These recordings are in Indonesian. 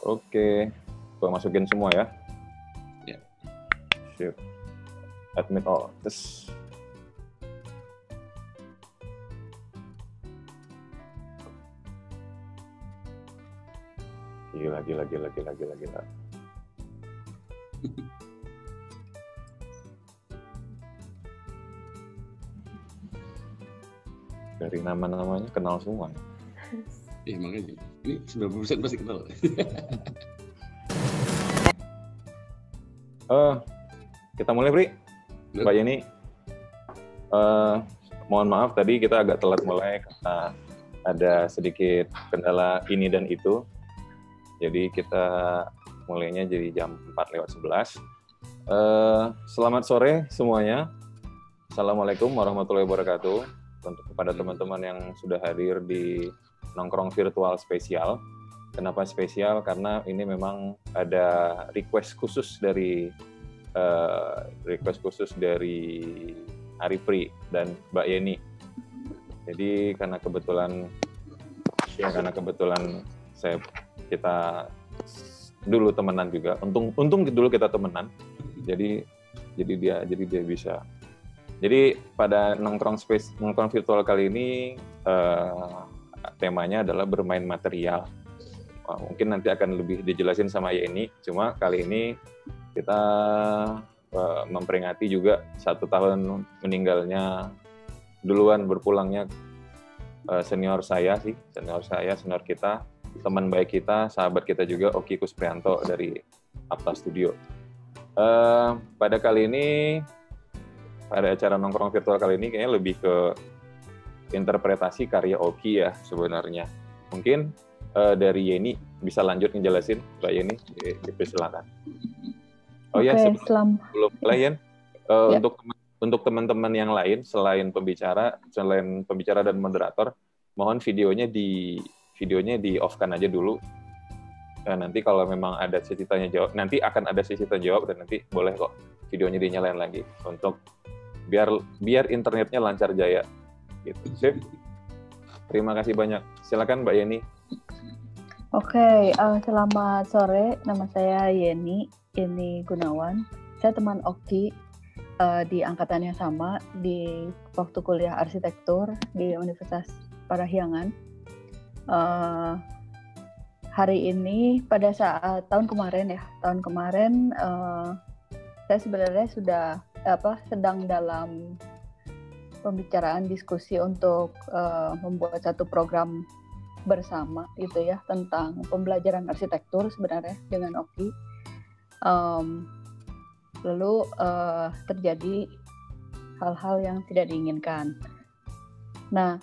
Oke, gua masukin semua ya. Ya. Sip. Admit all. Terus. Gila. Dari nama-namanya kenal semua. Iya makanya, ini 90% pasti kenal. Kita mulai, Bri. Mbak Yeni. Mohon maaf tadi kita agak telat mulai karena ada sedikit kendala ini dan itu. Jadi kita mulainya jadi jam 4:11. Selamat sore semuanya. Assalamualaikum warahmatullahi wabarakatuh. Untuk kepada teman-teman yang sudah hadir di Nongkrong Virtual Spesial. Kenapa spesial? Karena ini memang ada request khusus dari Haripri dan Mbak Yeni. Jadi karena kebetulan kita dulu temenan juga. Untung dulu kita temenan. Jadi dia bisa. Jadi pada nongkrong virtual kali ini temanya adalah bermain material. Mungkin nanti akan lebih dijelasin sama Yeni. Cuma kali ini kita memperingati juga 1 tahun meninggalnya, duluan berpulangnya senior kita, teman baik kita, sahabat kita juga, Oki Kusprianto dari Apta Studio. Pada kali ini, pada acara nongkrong virtual kali ini kayaknya lebih ke interpretasi karya Oki ya sebenarnya. Mungkin dari Yeni bisa lanjut ngejelasin, Mbak Yeni, silakan. Oh ya, sebelum mulai ya, untuk teman-teman yang lain selain pembicara dan moderator, mohon videonya di off-kan aja dulu. Nanti kalau memang ada sesi tanya jawab, nanti akan ada sesi tanya jawab dan nanti boleh kok videonya dinyalain lagi untuk biar internetnya lancar jaya. Gitu. Sip. Terima kasih banyak. Silakan Mbak Yeni. Oke, selamat sore. Nama saya Yeni Gunawan. Saya teman Oki di angkatan yang sama di waktu kuliah arsitektur di Universitas Parahyangan. Hari ini pada saat tahun kemarin saya sebenarnya sudah sedang dalam pembicaraan diskusi untuk membuat satu program bersama gitu ya tentang pembelajaran arsitektur sebenarnya dengan Oki. Lalu terjadi hal-hal yang tidak diinginkan. Nah,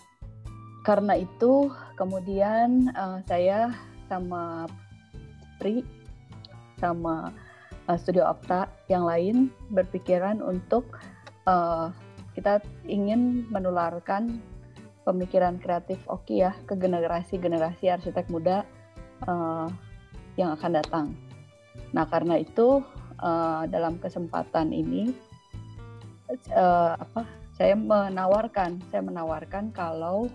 karena itu kemudian saya sama Pri sama Studio Apta yang lain berpikiran untuk kita ingin menularkan pemikiran kreatif Oki ya ke generasi arsitek muda yang akan datang. Nah, karena itu dalam kesempatan ini saya menawarkan kalau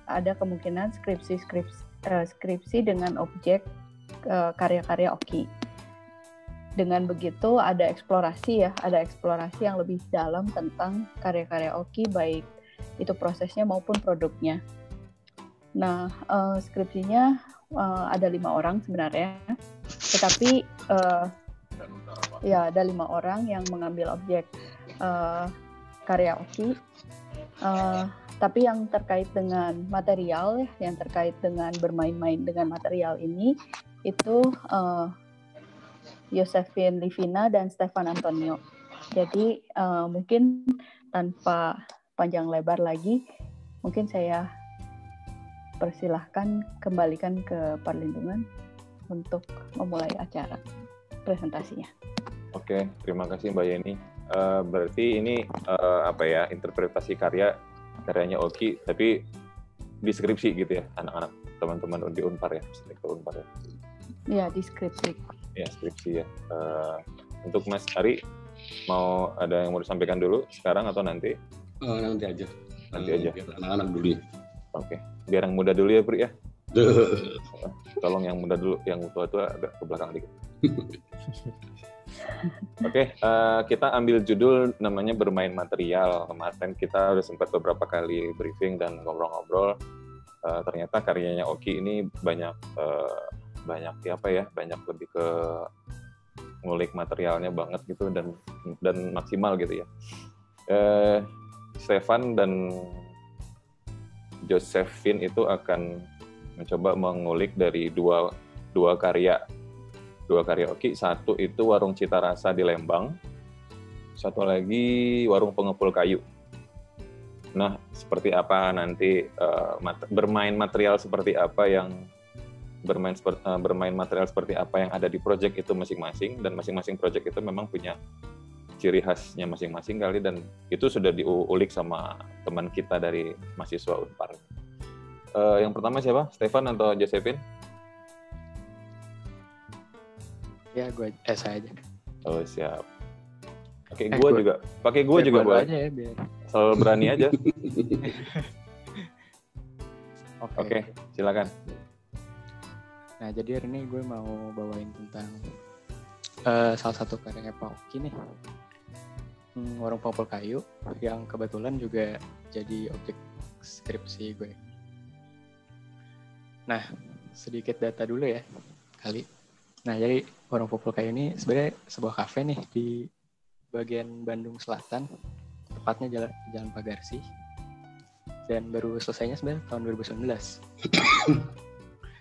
ada kemungkinan skripsi dengan objek karya-karya Oki. Dengan begitu ada eksplorasi yang lebih dalam tentang karya-karya Oki, baik itu prosesnya maupun produknya. Nah, skripsinya ada 5 orang sebenarnya, tetapi ada 5 orang yang mengambil objek karya Oki, tapi yang terkait dengan material, yang terkait dengan bermain-main dengan material ini itu Josephine Livina dan Stefan Antonio. Jadi mungkin tanpa panjang lebar lagi, mungkin saya persilahkan kembalikan ke Perlindungan untuk memulai acara presentasinya. Oke, terima kasih Mbak Yeni. Berarti ini interpretasi karyanya Oki, tapi deskripsi gitu ya, anak-anak teman-teman di Unpar ya, Unpar ya. Iya, deskripsi. Ya, skripsi ya. Untuk Mas Ari, mau ada yang mau disampaikan dulu sekarang atau nanti? Nanti aja. Nanti aja. Biar anak-anak dulu ya. Oke, biar yang muda dulu ya, Pri ya. Tolong yang muda dulu, yang tua-tua agak ke belakang dikit. Oke, kita ambil judul namanya bermain material. Kemarin kita udah sempat beberapa kali briefing dan ngobrol-ngobrol. Ternyata karyanya Oki ini banyak banyak lebih ke ngulik materialnya banget gitu dan maksimal gitu ya. Stefan dan Josephine itu akan mencoba mengulik dari dua karya Oki. Satu itu Warung Cita Rasa di Lembang, satu lagi Warung Pengepul Kayu. Nah, seperti apa nanti bermain material seperti apa yang bermain material seperti apa yang ada di project itu masing-masing, dan masing-masing project itu memang punya ciri khasnya masing-masing kali, dan itu sudah diulik sama teman kita dari mahasiswa Unpar. Yang pertama siapa? Stefan atau Josephine? Ya, saya aja. Oh, siap. Pakai gue juga boleh. Aja ya, biar. Selalu berani aja. Oke, silakan. Nah, jadi hari ini gue mau bawain tentang salah satu karya Pak Oki nih, Warung Pengepul Kayu, yang kebetulan juga jadi objek skripsi gue. Nah, sedikit data dulu ya kali. Nah, jadi Warung Pengepul Kayu ini sebenarnya sebuah kafe nih di bagian Bandung Selatan, tepatnya Jalan Pagarsi, dan baru selesainya sebenarnya tahun 2019.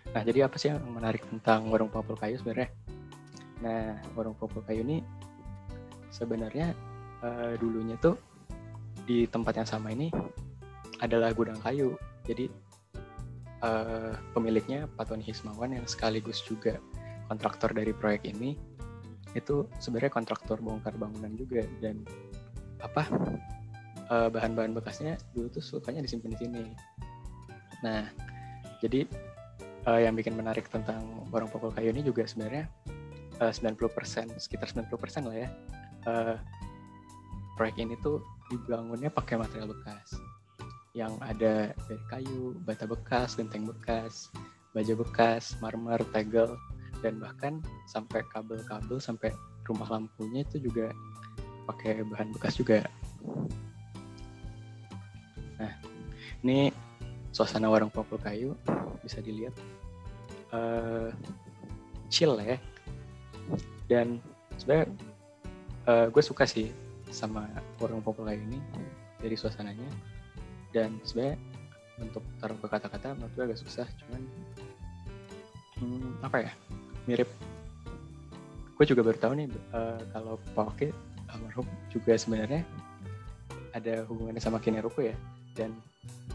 Nah, jadi apa sih yang menarik tentang Warung Pengepul Kayu sebenarnya? Nah, Warung Pengepul Kayu ini sebenarnya dulunya tuh di tempat yang sama ini adalah gudang kayu. Jadi pemiliknya Pak Tony Hismawan yang sekaligus juga kontraktor dari proyek ini, itu sebenarnya kontraktor bongkar bangunan juga, dan bahan-bahan bekasnya dulu tuh sukanya disimpan di sini. Nah, jadi yang bikin menarik tentang Warung Pengepul Kayu ini juga sebenarnya 90%, sekitar 90% lah ya, proyek ini tuh dibangunnya pakai material bekas yang ada dari kayu, bata bekas, genteng bekas, baja bekas, marmer, tegel, dan bahkan sampai kabel-kabel sampai rumah lampunya itu juga pakai bahan bekas juga. Nah, ini suasana Warung Pengepul Kayu bisa dilihat chill ya. Dan sebenarnya gue suka sih sama Warung Pengepul Kayu ini dari suasananya. Dan sebenarnya untuk taruh ke kata-kata menurut gue agak susah, cuman mirip. Gue juga baru tahu nih kalau Pak Oki almarhum juga sebenarnya ada hubungannya sama Kineruku ya. Dan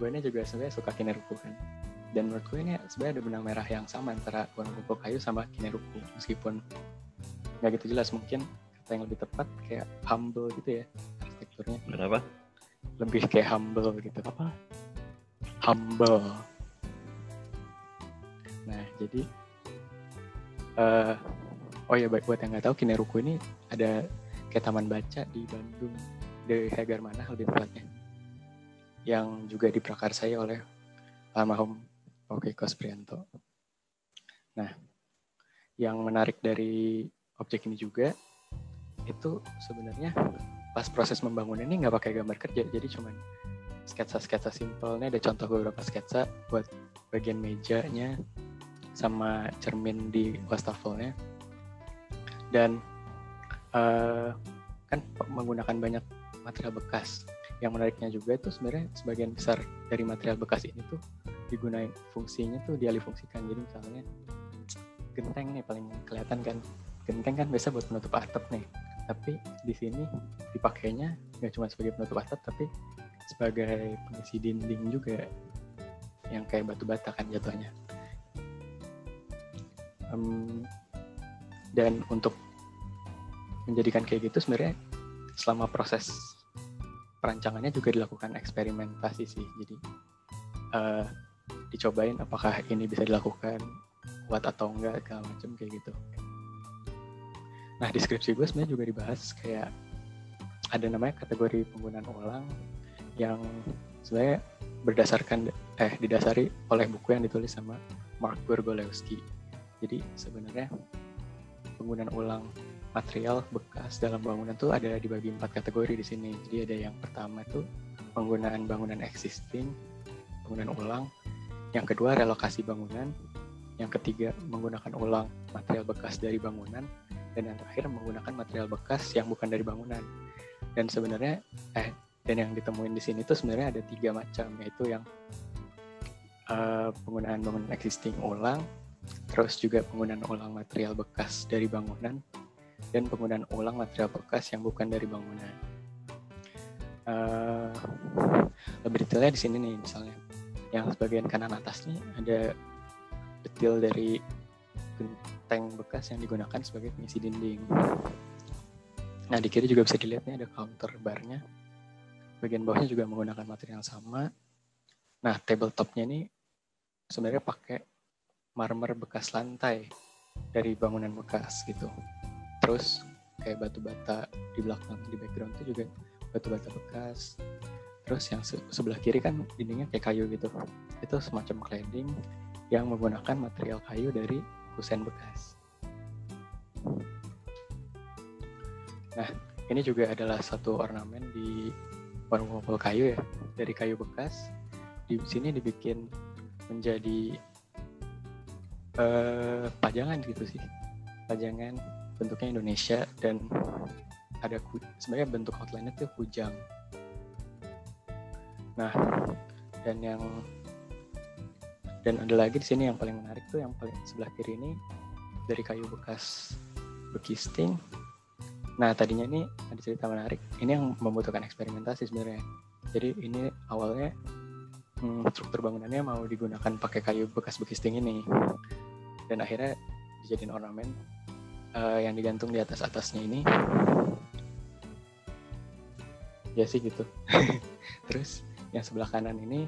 gue ini juga sebenarnya suka Kineruku kan. Dan menurut gue ini sebenarnya ada benang merah yang sama antara Warung Pengepul Kayu sama Kineruku, meskipun nggak gitu jelas. Mungkin kata yang lebih tepat kayak humble gitu ya arsitekturnya. Kenapa? Lebih kayak humble gitu. Apa? Humble. Nah, jadi buat yang nggak tahu, Kineruku ini ada kayak taman baca di Bandung, di Hegarmanah lebih tepatnya, yang juga diprakarsai oleh almarhum Oki Kusprianto. Nah, yang menarik dari objek ini juga itu sebenarnya pas proses membangun ini nggak pakai gambar kerja, jadi cuman sketsa-sketsa simpelnya. Ada contoh beberapa sketsa buat bagian mejanya sama cermin di wastafelnya, dan kan menggunakan banyak material bekas. Yang menariknya juga itu sebenarnya sebagian besar dari material bekas ini tuh digunakan fungsinya tuh dialihfungsikan. Jadi misalnya genteng nih paling kelihatan kan, genteng kan biasa buat penutup atap nih, tapi di sini dipakainya nggak cuma sebagai penutup atap tapi sebagai pengisi dinding juga, yang kayak batu bata kan jatuhnya. Dan untuk menjadikan kayak gitu sebenarnya selama proses perancangannya juga dilakukan eksperimentasi sih. Jadi dicobain apakah ini bisa dilakukan, kuat atau enggak, segala macam kayak gitu. Nah, di skripsi gue sebenarnya juga dibahas kayak ada namanya kategori penggunaan ulang yang sebenarnya didasari oleh buku yang ditulis sama Mark Gorgolewski. Jadi sebenarnya penggunaan ulang material bekas dalam bangunan tuh ada dibagi 4 kategori di sini. Jadi ada yang pertama tuh penggunaan bangunan existing, penggunaan ulang. Yang kedua relokasi bangunan. Yang ketiga menggunakan ulang material bekas dari bangunan. Dan yang terakhir menggunakan material bekas yang bukan dari bangunan. Dan sebenarnya dan yang ditemuin di sini tuh sebenarnya ada 3 macam, yaitu yang penggunaan bangunan existing ulang, terus juga penggunaan ulang material bekas dari bangunan, dan penggunaan ulang material bekas yang bukan dari bangunan. Lebih detailnya di sini nih, misalnya yang bagian kanan atas nih ada detail dari genteng bekas yang digunakan sebagai pengisi dinding. Nah di kiri juga bisa dilihat nih ada counter barnya. Bagian bawahnya juga menggunakan material yang sama. Nah tabletopnya ini sebenarnya pakai marmer bekas lantai dari bangunan bekas gitu. Terus kayak batu bata di belakang, di background itu juga batu bata bekas. Terus yang sebelah kiri kan dindingnya kayak kayu gitu. Itu semacam cladding yang menggunakan material kayu dari kusen bekas. Nah ini juga adalah satu ornamen di warung popol kayu ya, dari kayu bekas. Di sini dibikin menjadi pajangan gitu sih, pajangan bentuknya Indonesia dan ada sebenarnya bentuk outline-nya tuh kujang. Nah dan ada lagi di sini yang paling menarik tuh yang paling sebelah kiri ini dari kayu bekas bekisting. Nah tadinya ini ada cerita menarik, ini yang membutuhkan eksperimentasi sebenarnya. Jadi ini awalnya struktur bangunannya mau digunakan pakai kayu bekas bekisting ini, dan akhirnya dijadiin ornamen yang digantung di atasnya ini. Ya sih gitu. Terus yang sebelah kanan ini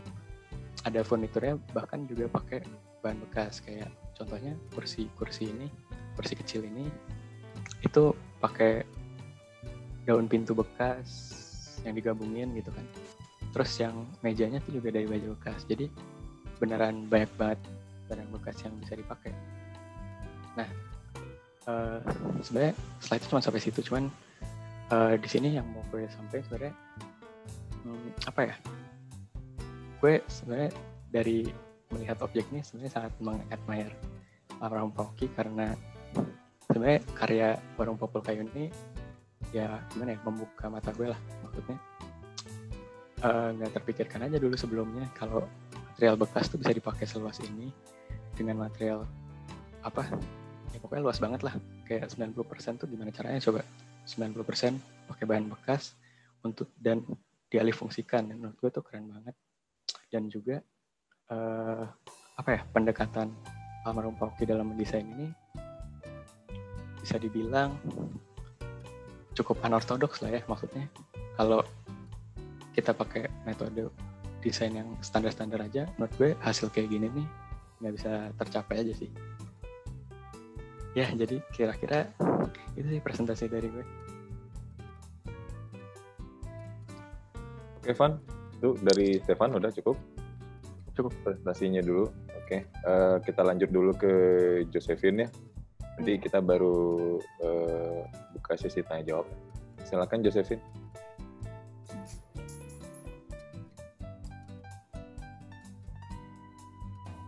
ada furniturnya bahkan juga pakai bahan bekas, kayak contohnya kursi ini, kursi kecil ini itu pakai daun pintu bekas yang digabungin gitu kan. Terus yang mejanya tuh juga dari baju bekas. Jadi beneran banyak banget barang bekas yang bisa dipakai. Nah, sebenarnya slide itu cuma sampai situ. Cuman di sini yang mau gue sampaikan sebenarnya apa ya? Gue sebenarnya dari melihat objek ini sebenarnya sangat mengadmire Warung Pauki karena sebenarnya karya Warung Popol Kayu ini ya gimana ya, membuka mata gue lah. Maksudnya nggak terpikirkan aja dulu sebelumnya kalau material bekas tuh bisa dipakai seluas ini dengan material apa ya, pokoknya luas banget lah, kayak 90% tuh gimana caranya coba 90% pakai bahan bekas untuk dan dialih fungsikan. Dan menurut gue tuh keren banget. Dan juga apa ya, pendekatan almarhum Pauki dalam mendesain ini bisa dibilang cukup unorthodox lah ya. Maksudnya kalau kita pakai metode desain yang standar-standar aja, menurut gue hasil kayak gini nih nggak bisa tercapai aja sih. Ya jadi kira-kira itu sih presentasi dari gue. Oke Van, itu dari Stefan udah cukup presentasinya dulu. Oke, kita lanjut dulu ke Josephine ya. Nanti kita baru buka sesi tanya jawab. Silakan Josephine.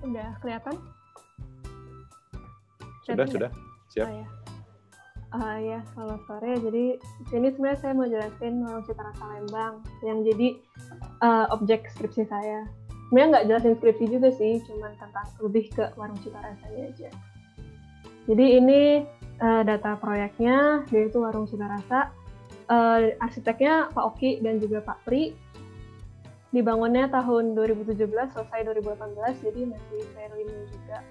Udah kelihatan? Sudah. Siap. Ya, selamat sore. Jadi sini sebenarnya saya mau jelasin Warung Cita Rasa Lembang yang jadi objek skripsi saya. Sebenarnya nggak jelasin skripsi juga sih, cuman tentang lebih ke Warung Cita Rasanya aja. Jadi ini data proyeknya, yaitu Warung Cita Rasa. Arsiteknya Pak Oki dan juga Pak Pri. Dibangunnya tahun 2017, selesai 2018, jadi masih fairly new juga.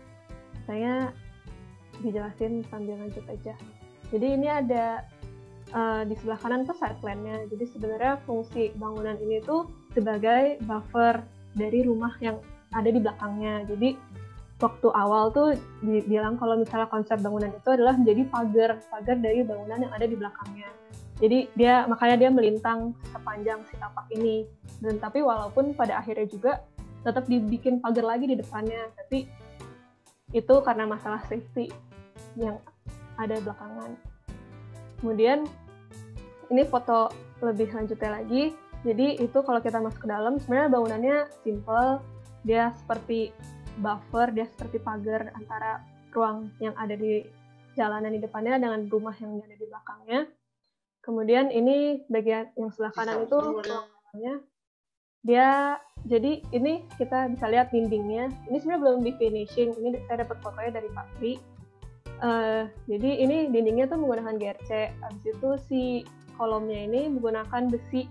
Saya dijelasin sambil lanjut aja. Jadi ini ada di sebelah kanan tuh side plan-nya. Jadi sebenarnya fungsi bangunan ini tuh sebagai buffer dari rumah yang ada di belakangnya. Jadi waktu awal tuh dibilang kalau misalnya konsep bangunan itu adalah menjadi pagar dari bangunan yang ada di belakangnya. Jadi makanya dia melintang sepanjang si tapak ini. Dan tapi walaupun pada akhirnya juga tetap dibikin pagar lagi di depannya, tapi Itu karena masalah safety yang ada belakangan. Kemudian ini foto lebih lanjutnya lagi. Jadi itu kalau kita masuk ke dalam, sebenarnya bangunannya simple. Dia seperti buffer, dia seperti pagar antara ruang yang ada di jalanan di depannya dengan rumah yang ada di belakangnya. Kemudian ini bagian yang sebelah kanan itu ruangannya. Dia, jadi ini kita bisa lihat dindingnya. Ini sebenarnya belum di finishing. Ini saya dapat fotonya dari Pak Pri. Jadi ini dindingnya tuh menggunakan GRC. Habis itu si kolomnya ini menggunakan besi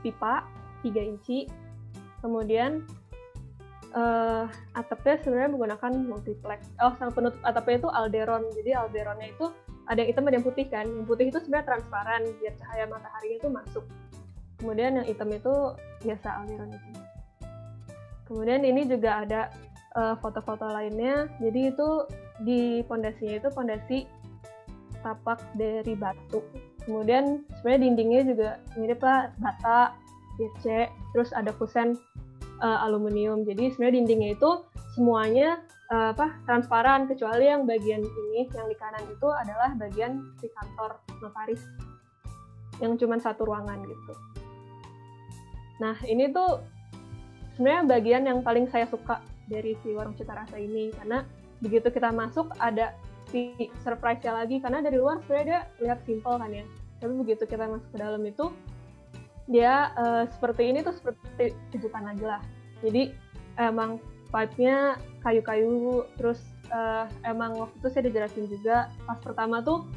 pipa 3 inci. Kemudian atapnya sebenarnya menggunakan multiplex. Sang penutup atapnya itu alderon. Jadi alderonnya itu ada yang hitam ada yang putih kan. Yang putih itu sebenarnya transparan biar cahaya mataharinya itu masuk. Kemudian yang hitam itu biasa alderon itu. Kemudian ini juga ada foto-foto lainnya. Jadi itu di pondasinya itu pondasi tapak dari batu. Kemudian sebenarnya dindingnya juga mirip lah bata, GC, terus ada kusen aluminium. Jadi sebenarnya dindingnya itu semuanya transparan kecuali yang bagian ini yang di kanan itu adalah bagian di kantor notaris yang cuma satu ruangan gitu. Nah ini tuh sebenarnya bagian yang paling saya suka dari si Warung Cita Rasa ini karena begitu kita masuk ada si surprise-nya lagi karena dari luar sebenarnya dia lihat simple kan ya. Tapi begitu kita masuk ke dalam itu dia seperti ini tuh seperti kejutan aja lah. Jadi emang pipe-nya kayu-kayu, terus emang waktu itu saya dijelasin juga pas pertama tuh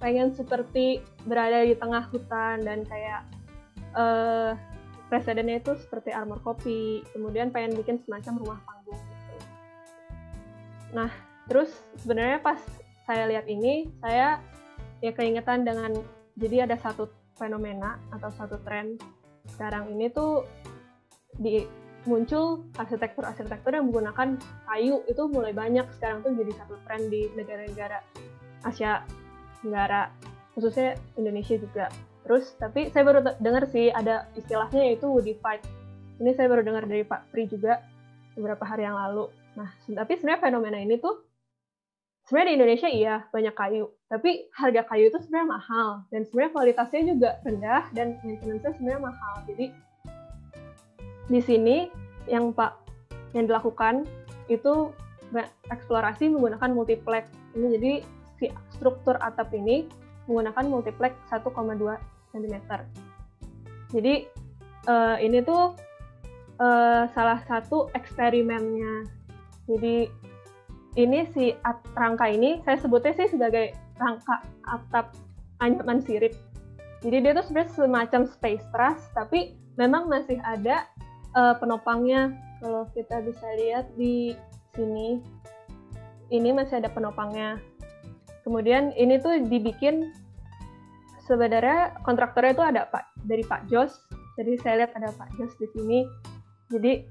pengen seperti berada di tengah hutan dan kayak presidennya itu seperti Armor Kopi, kemudian pengen bikin semacam rumah panggung gitu. Nah, terus sebenarnya pas saya lihat ini, saya ya keingetan dengan, jadi ada satu fenomena atau satu tren sekarang ini tuh muncul arsitektur yang menggunakan kayu itu mulai banyak sekarang tuh jadi satu tren di negara-negara Asia Tenggara, khususnya Indonesia juga. Terus tapi saya baru dengar sih ada istilahnya yaitu woodified. Ini saya baru dengar dari Pak Pri juga beberapa hari yang lalu. Nah, tapi sebenarnya fenomena ini tuh sebenarnya di Indonesia iya banyak kayu, tapi harga kayu itu sebenarnya mahal dan sebenarnya kualitasnya juga rendah dan maintenance-nya sebenarnya mahal. Jadi di sini yang dilakukan itu eksplorasi menggunakan multiplex. Ini jadi si struktur atap ini menggunakan multiplex 1,2 cm. Jadi ini tuh salah satu eksperimennya. Jadi ini si rangka ini saya sebutnya sih sebagai rangka atap anyaman sirip. Jadi dia tuh sebenarnya semacam space truss, tapi memang masih ada penopangnya. Kalau kita bisa lihat di sini, ini masih ada penopangnya. Kemudian ini tuh dibikin sebenarnya kontraktornya itu ada dari Pak Jos. Jadi saya lihat ada Pak Jos di sini. Jadi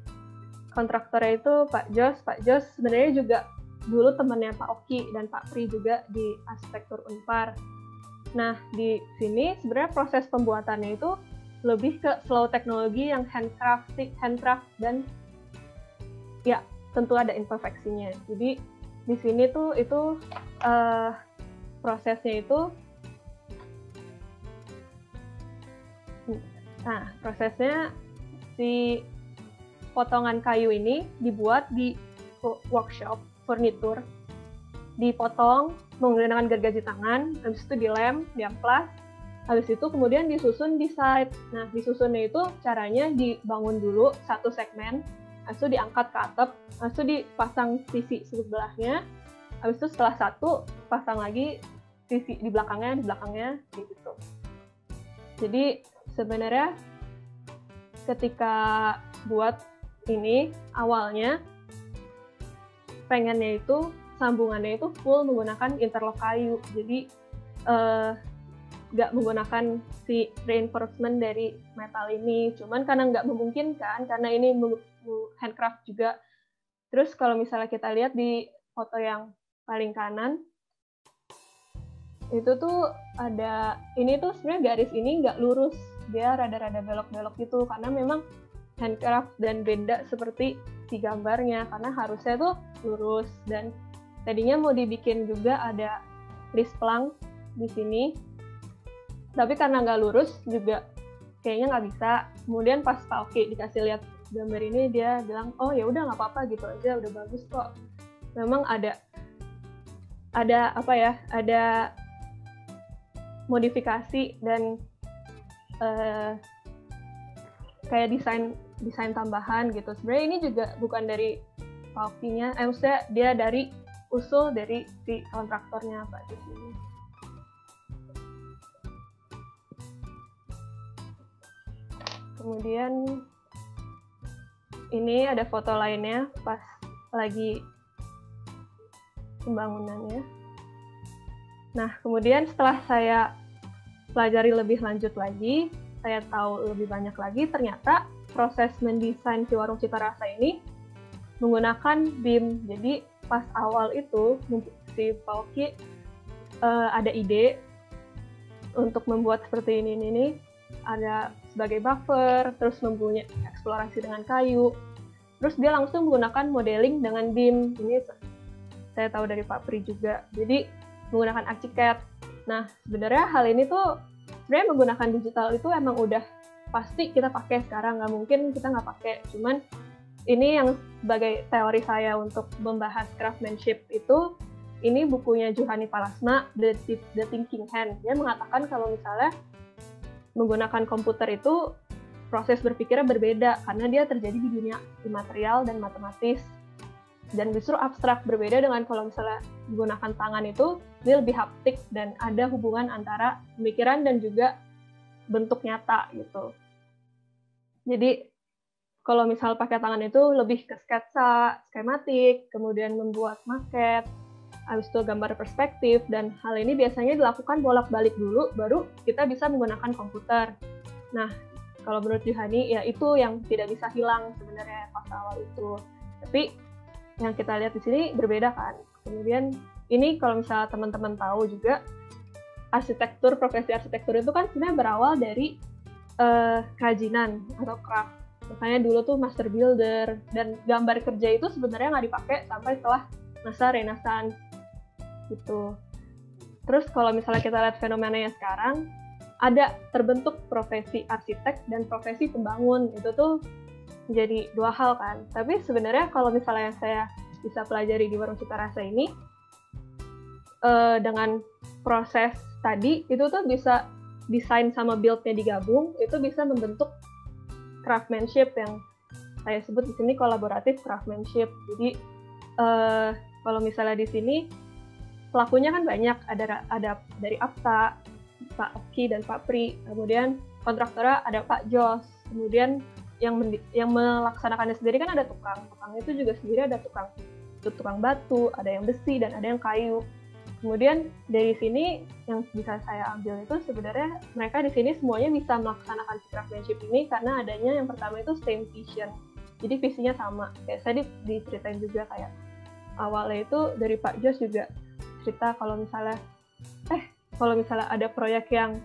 kontraktornya itu Pak Jos sebenarnya juga dulu temannya Pak Oki dan Pak Pri juga di arsitektur Unpar. Nah, di sini sebenarnya proses pembuatannya itu lebih ke slow teknologi yang handcraft dan ya tentu ada imperfeksinya. Jadi di sini tuh itu prosesnya itu prosesnya si potongan kayu ini dibuat di workshop furnitur, dipotong menggunakan gergaji tangan, habis itu dilem, diamplas, habis itu kemudian disusun di side. Nah, disusunnya itu caranya dibangun dulu satu segmen, habis itu diangkat ke atap, habis itu dipasang sisi sebelahnya, habis itu setelah satu pasang lagi sisi di belakangnya gitu. Jadi sebenarnya ketika buat ini awalnya pengennya itu sambungannya itu full menggunakan interlock kayu, jadi nggak menggunakan si reinforcement dari metal ini, cuman karena nggak memungkinkan karena ini handcraft juga. Terus kalau misalnya kita lihat di foto yang paling kanan itu tuh ada, ini tuh sebenarnya garis ini nggak lurus, dia rada-rada belok-belok gitu karena memang handcraft dan beda seperti si gambarnya, karena harusnya tuh lurus, dan tadinya mau dibikin juga ada list plank di sini, tapi karena nggak lurus juga kayaknya nggak bisa. Kemudian pas Pak Oki dikasih lihat gambar ini, dia bilang, oh ya udah nggak apa-apa gitu aja, udah bagus kok. Memang ada apa ya, ada modifikasi dan kayak desain tambahan gitu. Sebenarnya ini juga bukan dari Pak Oki-nya, maksudnya dia dari usul dari si kontraktornya Pak di sini. Kemudian ini ada foto lainnya pas lagi pembangunannya. Nah, kemudian setelah saya pelajari lebih lanjut lagi, saya tahu lebih banyak lagi, ternyata proses mendesain si warung Cita Rasa ini menggunakan BIM. Jadi pas awal itu si Pak Oki ada ide untuk membuat seperti ini. Ada sebagai buffer, terus mempunyai eksplorasi dengan kayu. Terus dia langsung menggunakan modeling dengan BIM. Ini saya tahu dari Pak Pri juga. Jadi menggunakan ArchiCAD. Nah, sebenarnya hal ini tuh sebenarnya menggunakan digital itu emang udah pasti kita pakai sekarang, nggak mungkin kita nggak pakai. Cuman ini yang sebagai teori saya untuk membahas craftsmanship itu, ini bukunya Juhani Palasma, The Thinking Hand. Dia mengatakan kalau misalnya menggunakan komputer itu proses berpikirnya berbeda karena dia terjadi di dunia imaterial dan matematis, dan justru abstrak, berbeda dengan kalau misalnya menggunakan tangan itu dia lebih haptik dan ada hubungan antara pemikiran dan juga bentuk nyata gitu. Jadi kalau misal pakai tangan itu lebih ke sketsa, skematik, kemudian membuat maket, habis itu gambar perspektif, dan hal ini biasanya dilakukan bolak-balik dulu, baru kita bisa menggunakan komputer. Nah, kalau menurut Juhani, ya itu yang tidak bisa hilang sebenarnya pas awal itu. Tapi yang kita lihat di sini berbeda kan. Kemudian ini kalau misalnya teman-teman tahu juga, arsitektur, profesi arsitektur itu kan sebenarnya berawal dari kerajinan atau craft. Makanya dulu tuh master builder, dan gambar kerja itu sebenarnya nggak dipakai sampai setelah masa Renaissance gitu. Terus kalau misalnya kita lihat fenomenanya sekarang, ada terbentuk profesi arsitek dan profesi pembangun. Itu tuh menjadi dua hal kan. Tapi sebenarnya kalau misalnya yang saya bisa pelajari di Warung Cita Rasa ini, dengan proses tadi, itu tuh bisa desain sama build-nya digabung, itu bisa membentuk craftsmanship yang saya sebut di sini kolaboratif craftsmanship. Jadi kalau misalnya di sini pelakunya kan banyak, ada dari APTA, Pak Oki dan Pak Pri, kemudian kontraktornya ada Pak Jos, kemudian yang melaksanakannya sendiri kan ada tukang itu juga sendiri ada tukang batu, ada yang besi dan ada yang kayu. Kemudian dari sini yang bisa saya ambil itu sebenarnya mereka di sini semuanya bisa melaksanakan craftsmanship ini karena adanya yang pertama itu same vision. Jadi visinya sama. Kayak saya diceritain juga kayak awalnya itu dari Pak Jos juga cerita kalau misalnya ada proyek yang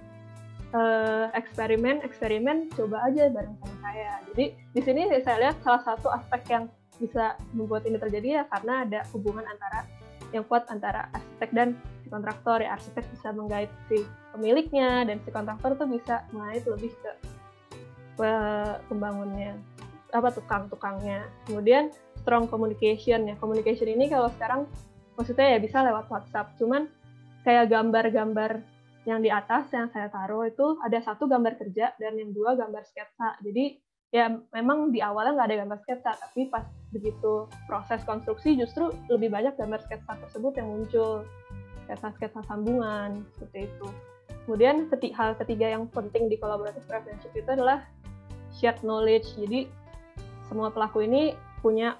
eksperimen coba aja bareng sama saya. Jadi di sini saya lihat salah satu aspek yang bisa membuat ini terjadi ya karena ada hubungan yang kuat antara arsitek dan si kontraktor. Ya, arsitek bisa menggait si pemiliknya dan si kontraktor tuh bisa mengait lebih ke pembangunnya, tukangnya. Kemudian strong communication ya. Communication ini kalau sekarang maksudnya ya bisa lewat WhatsApp. Cuman kayak gambar-gambar yang di atas yang saya taruh itu ada satu gambar kerja dan yang dua gambar sketsa. Jadi ya memang di awalnya nggak ada gambar sketsa, tapi pas begitu proses konstruksi justru lebih banyak gambar sketsa tersebut yang muncul, sketsa sambungan seperti itu. Kemudian hal ketiga yang penting di collaborative craftsmanship itu adalah shared knowledge. Jadi semua pelaku ini punya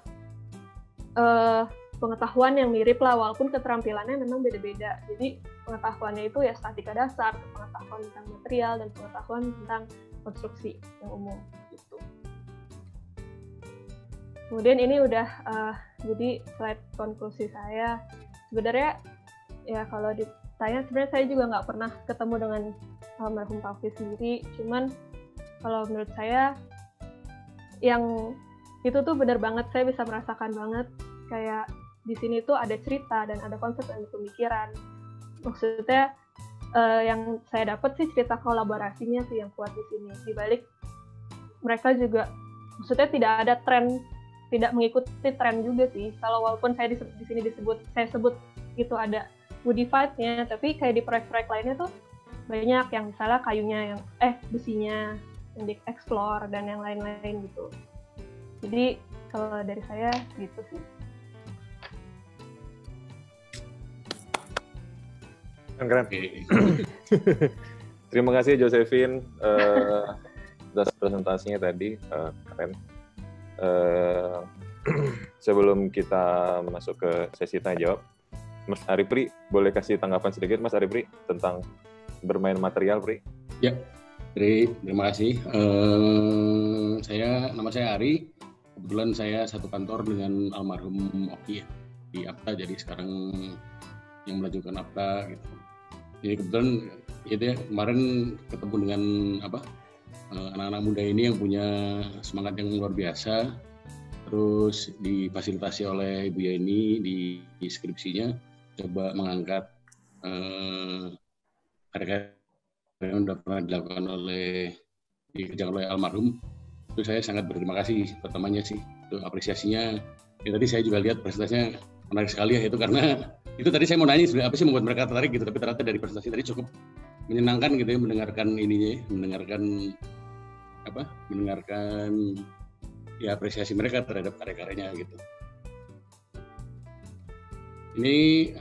pengetahuan yang mirip lah, walaupun keterampilannya memang beda-beda. Jadi pengetahuannya itu ya statika dasar, pengetahuan tentang material, dan pengetahuan tentang konstruksi yang umum gitu. Kemudian ini udah jadi slide konklusi saya. Sebenarnya ya kalau ditanya, sebenarnya saya juga nggak pernah ketemu dengan almarhum Pak Oki sendiri. Cuman kalau menurut saya yang itu tuh benar banget, saya bisa merasakan banget kayak di sini tuh ada cerita dan ada konsep dan pemikiran. Maksudnya yang saya dapat sih cerita kolaborasinya sih yang kuat di sini. Di balik mereka juga, maksudnya tidak ada tren, tidak mengikuti tren juga sih. Kalau walaupun saya di sini saya sebut itu ada woody vibe-nya, tapi kayak di proyek-proyek lainnya tuh banyak yang misalnya kayunya yang besinya yang di-explore dan yang lain-lain gitu. Jadi kalau dari saya gitu sih. Keren. Terima kasih Josephine atas presentasinya tadi, keren. Sebelum kita masuk ke sesi tanya jawab, Mas Arifri boleh kasih tanggapan sedikit Mas Arifri tentang bermain material, Pri? Ya, terima kasih. Nama saya Ari. Kebetulan saya satu kantor dengan almarhum Oki ya, di APTA, jadi sekarang yang melanjutkan APTA gitu. Jadi kebetulan itu ya, kemarin ketemu dengan anak-anak muda ini yang punya semangat yang luar biasa, terus difasilitasi oleh Ibu Yeni di skripsinya, coba mengangkat karya-karya yang sudah pernah dilakukan dikerjakan oleh almarhum. Itu saya sangat berterima kasih pertamanya sih, itu apresiasinya. Ya, tadi saya juga lihat presentasinya menarik sekali ya, itu karena itu tadi saya mau nanya sebenarnya apa sih membuat mereka tertarik gitu, tapi ternyata dari presentasi tadi cukup menyenangkan gitu ya, mendengarkan ya apresiasi mereka terhadap karya-karyanya gitu. Ini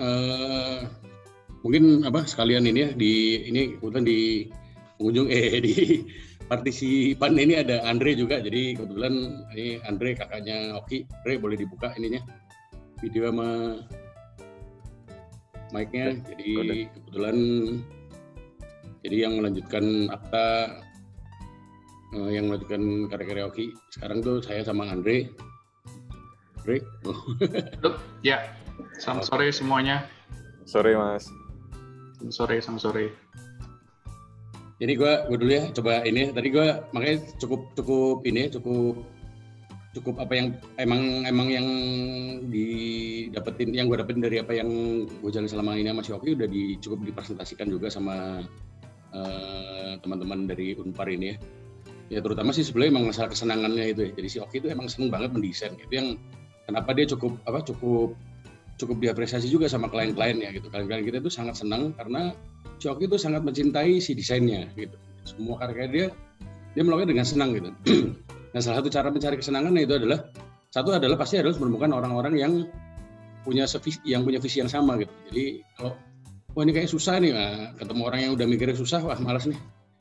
mungkin sekalian ini ya, ini kebetulan di pengunjung di partisipan ini ada Andre juga, jadi kebetulan ini Andre kakaknya Oki. Andre boleh dibuka ininya video sama mic-nya. Jadi kebetulan yang melanjutkan APTA, yang melanjutkan karya-karya Oki sekarang tuh saya sama Andre. Ya, selamat sore semuanya. Sore Mas. Sama sore. Jadi gue dulu ya, coba ini. Tadi gue makanya cukup apa yang emang yang yang gue dapetin dari apa yang gue jalan selama ini sama si Oki udah cukup dipresentasikan juga sama teman-teman dari Unpar ini ya. Ya terutama sih sebenarnya emang masalah kesenangannya itu ya. Jadi si Oki itu emang seneng banget mendesain. Itu yang kenapa dia cukup diapresiasi juga sama klien-klien ya gitu. Klien-klien kita itu sangat senang karena si Oki itu sangat mencintai si desainnya gitu. Semua karya dia melakukan dengan senang gitu. Nah, salah satu cara mencari kesenangannya itu adalah pasti harus menemukan orang-orang yang punya visi yang sama gitu. Jadi kalau ini kayak susah nih, ketemu orang yang udah mikirnya susah, malas nih.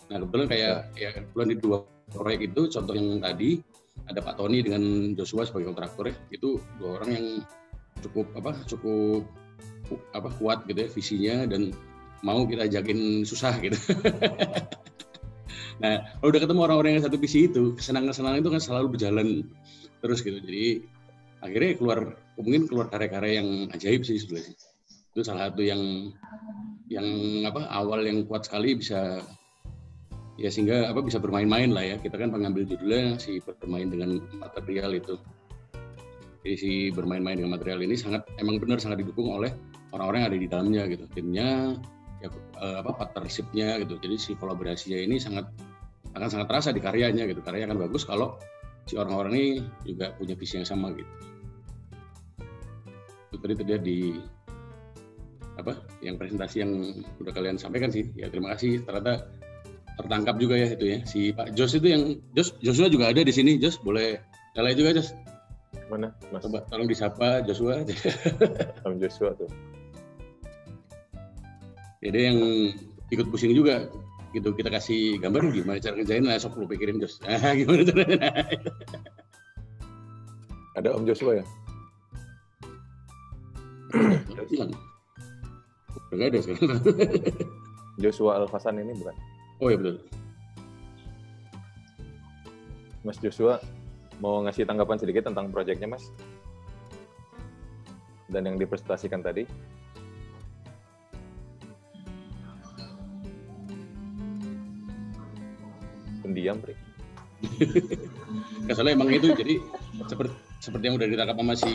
Nah kebetulan kebetulan di 2 proyek itu, contoh yang tadi ada Pak Tony dengan Joshua sebagai kontraktor ya, itu 2 orang yang cukup kuat gitu ya visinya dan mau kita ajakin susah gitu. Nah, kalau udah ketemu orang-orang yang satu visi itu, kesenangan-kesenangan itu kan selalu berjalan terus gitu. Jadi akhirnya keluar karya-karya yang ajaib sih sebenarnya. Itu salah satu yang awal yang kuat sekali bisa ya, sehingga bisa bermain-main lah ya. Kita kan pengambil judulnya si bermain dengan material itu. Jadi si bermain-main dengan material ini emang benar sangat didukung oleh orang-orang yang ada di dalamnya gitu. Timnya, ya partnership-nya gitu. Jadi si kolaborasinya ini akan sangat terasa di karyanya gitu. Karya akan bagus kalau si orang-orang ini juga punya visi yang sama gitu. Itu tadi terlihat di yang presentasi yang udah kalian sampaikan sih. Ya terima kasih, ternyata tertangkap juga ya itu ya. Si Pak Jos itu Joshua juga ada di sini. Jos boleh nyalain juga Jos. Mana Mas? Coba tolong disapa Joshua. Om Joshua tuh. Jadi yang ikut pusing juga gitu, kita kasih gambar gimana cara ngerjain, sok lu pikirin Jos. Gimana caranya? Ada Om Joshua ya? Udah hilang. Udah nggak ada sekarang. Joshua Alfasan ini bukan? Oh ya betul. Mas Joshua mau ngasih tanggapan sedikit tentang proyeknya Mas? Dan yang dipresentasikan tadi? Pendiam, Pri. Soalnya emang itu jadi seperti yang udah ditangkap sama si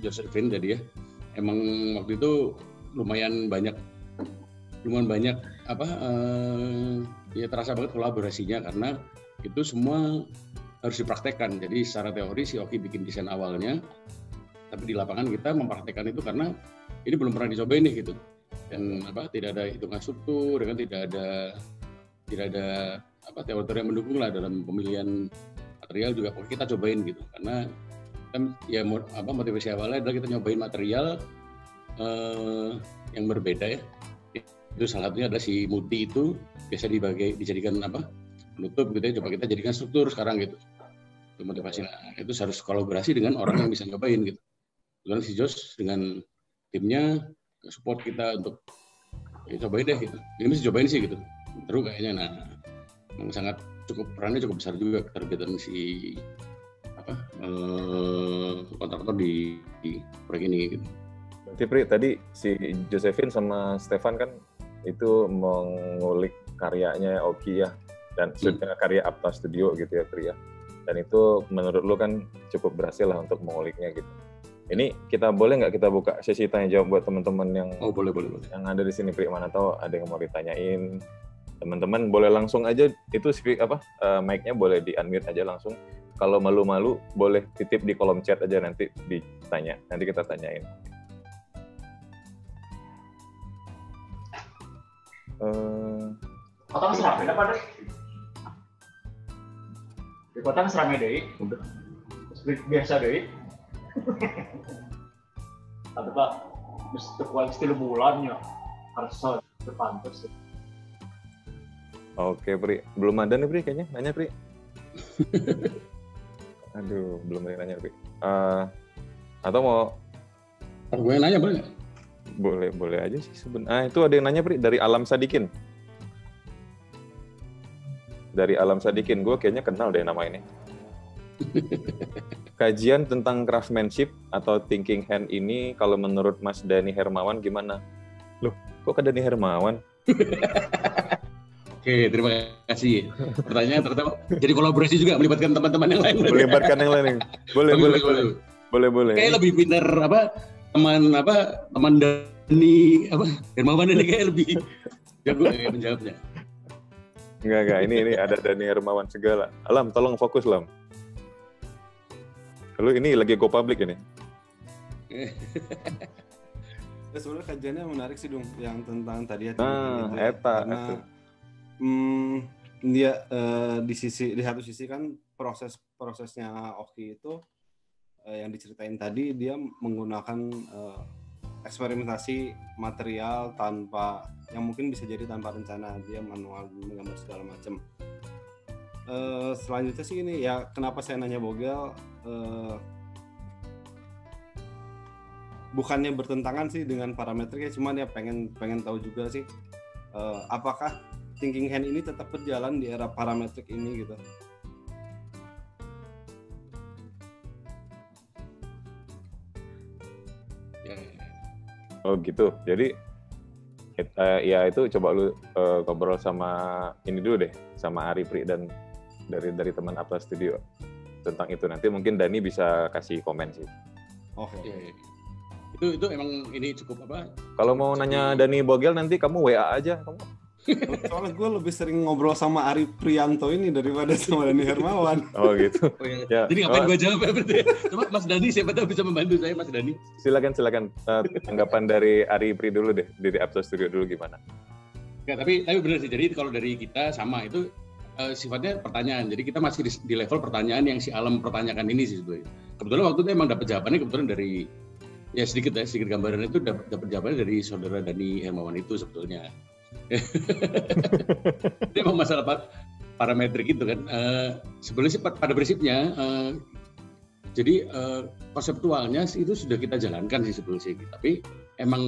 Josephine tadi ya. Emang waktu itu lumayan banyak ya terasa banget kolaborasinya karena itu semua harus dipraktekkan. Jadi secara teori si Oki bikin desain awalnya, tapi di lapangan kita mempraktekkan itu karena ini belum pernah dicobain nih gitu. Dan tidak ada hitungan struktur, dengan tidak ada teori yang mendukung lah dalam pemilihan material juga kita cobain gitu. Karena kan ya motivasi awalnya adalah kita nyobain material yang berbeda ya. Itu salah satunya adalah si multi itu biasa dijadikan penutup gitu ya, coba kita jadikan struktur sekarang gitu. Itu motivasi. Nah, itu harus kolaborasi dengan orang yang bisa nyobain gitu. Kemudian si Jos dengan timnya support kita untuk ya cobain deh gitu. Ini mesti cobain sih gitu. Terus kayaknya yang sangat perannya cukup besar juga keterlibatan si kontraktor di proyek ini gitu. Berarti Pri, tadi si Josephine sama Stefan kan itu mengulik karyanya Oki ya, dan karya Apta Studio gitu ya Pri ya. Dan itu menurut lu kan cukup berhasil lah untuk menguliknya gitu. Ini kita boleh nggak kita buka sesi tanya jawab buat teman-teman yang boleh. Yang ada di sini Pri, mana tahu ada yang mau ditanyain. Teman-teman boleh langsung aja itu mic-nya boleh di-unmute aja langsung. Kalau malu-malu boleh titip di kolom chat aja nanti ditanya. Nanti kita tanyain. Potong serame apa deh? Dipotong serame deh, udah biasa deh. Tapi Pak, mesti kualitas 3 bulannya harus terpantas. Oke Pri, belum ada nih Pri kayaknya, nanya Pri. Aduh, belum ada nanya Pri. Atau mau? Gue yang nanya boleh nggak? Boleh aja sih sebenarnya. Itu ada yang nanya Pri dari Alam Sadikin. Dari Alam Sadikin, gue kayaknya kenal deh nama ini. Kajian tentang craftsmanship atau thinking hand ini kalau menurut Mas Dani Hermawan gimana? Loh, kok ke Dani Hermawan? Oke, terima kasih. Pertanyaan ternyata jadi kolaborasi juga melibatkan teman-teman yang lain. Melibatkan yang lain. Boleh. Kayak lebih pintar teman Dani Hermawan ini kayak lebih jago kayak menjawabnya. Enggak. Ini ada Dani Hermawan segala. Alam, tolong fokus, Lam. Lu ini lagi go public ini. Ya, sebenarnya kajiannya menarik sih dong, yang tentang tadi ya. Karena dia di satu sisi kan prosesnya Oki itu yang diceritain tadi dia menggunakan eksperimentasi material yang mungkin bisa jadi tanpa rencana, dia manual menggambar segala macam. Selanjutnya sih ini ya, kenapa saya nanya Bogel, bukannya bertentangan sih dengan parametriknya, cuman ya pengen tahu juga sih apakah thinking hand ini tetap berjalan di era parametrik ini gitu. Oh gitu. Jadi ya itu coba lu ngobrol sama ini dulu deh, sama Ari Pri dan dari teman Apta Studio tentang itu. Nanti mungkin Dani bisa kasih komen sih. Oke. Itu emang ini cukup apa? Kalau mau nanya Dani Bogel nanti kamu WA aja kamu. Soalnya gue lebih sering ngobrol sama Ari Prianto ini daripada sama Dani Hermawan. Oh gitu. Ya. Jadi ngapain gue jawab berarti? Coba Mas Dani siapa tahu bisa membantu saya, Mas Dani. Silakan. Tanggapan dari Ari Pri dulu deh, dari Apta Studio dulu gimana? Ya, tapi benar sih. Jadi kalau dari kita sama itu sifatnya pertanyaan. Jadi kita masih di level pertanyaan yang si Alam pertanyakan ini sih sebenarnya. Kebetulan waktu itu emang dapat jawabannya kebetulan dari sedikit gambaran itu dapat jawabannya dari saudara Dani Hermawan itu sebetulnya. Ini memang masalah parametrik itu kan. Sebenarnya sih pada prinsipnya jadi konseptualnya itu sudah kita jalankan sih sebetulnya, tapi emang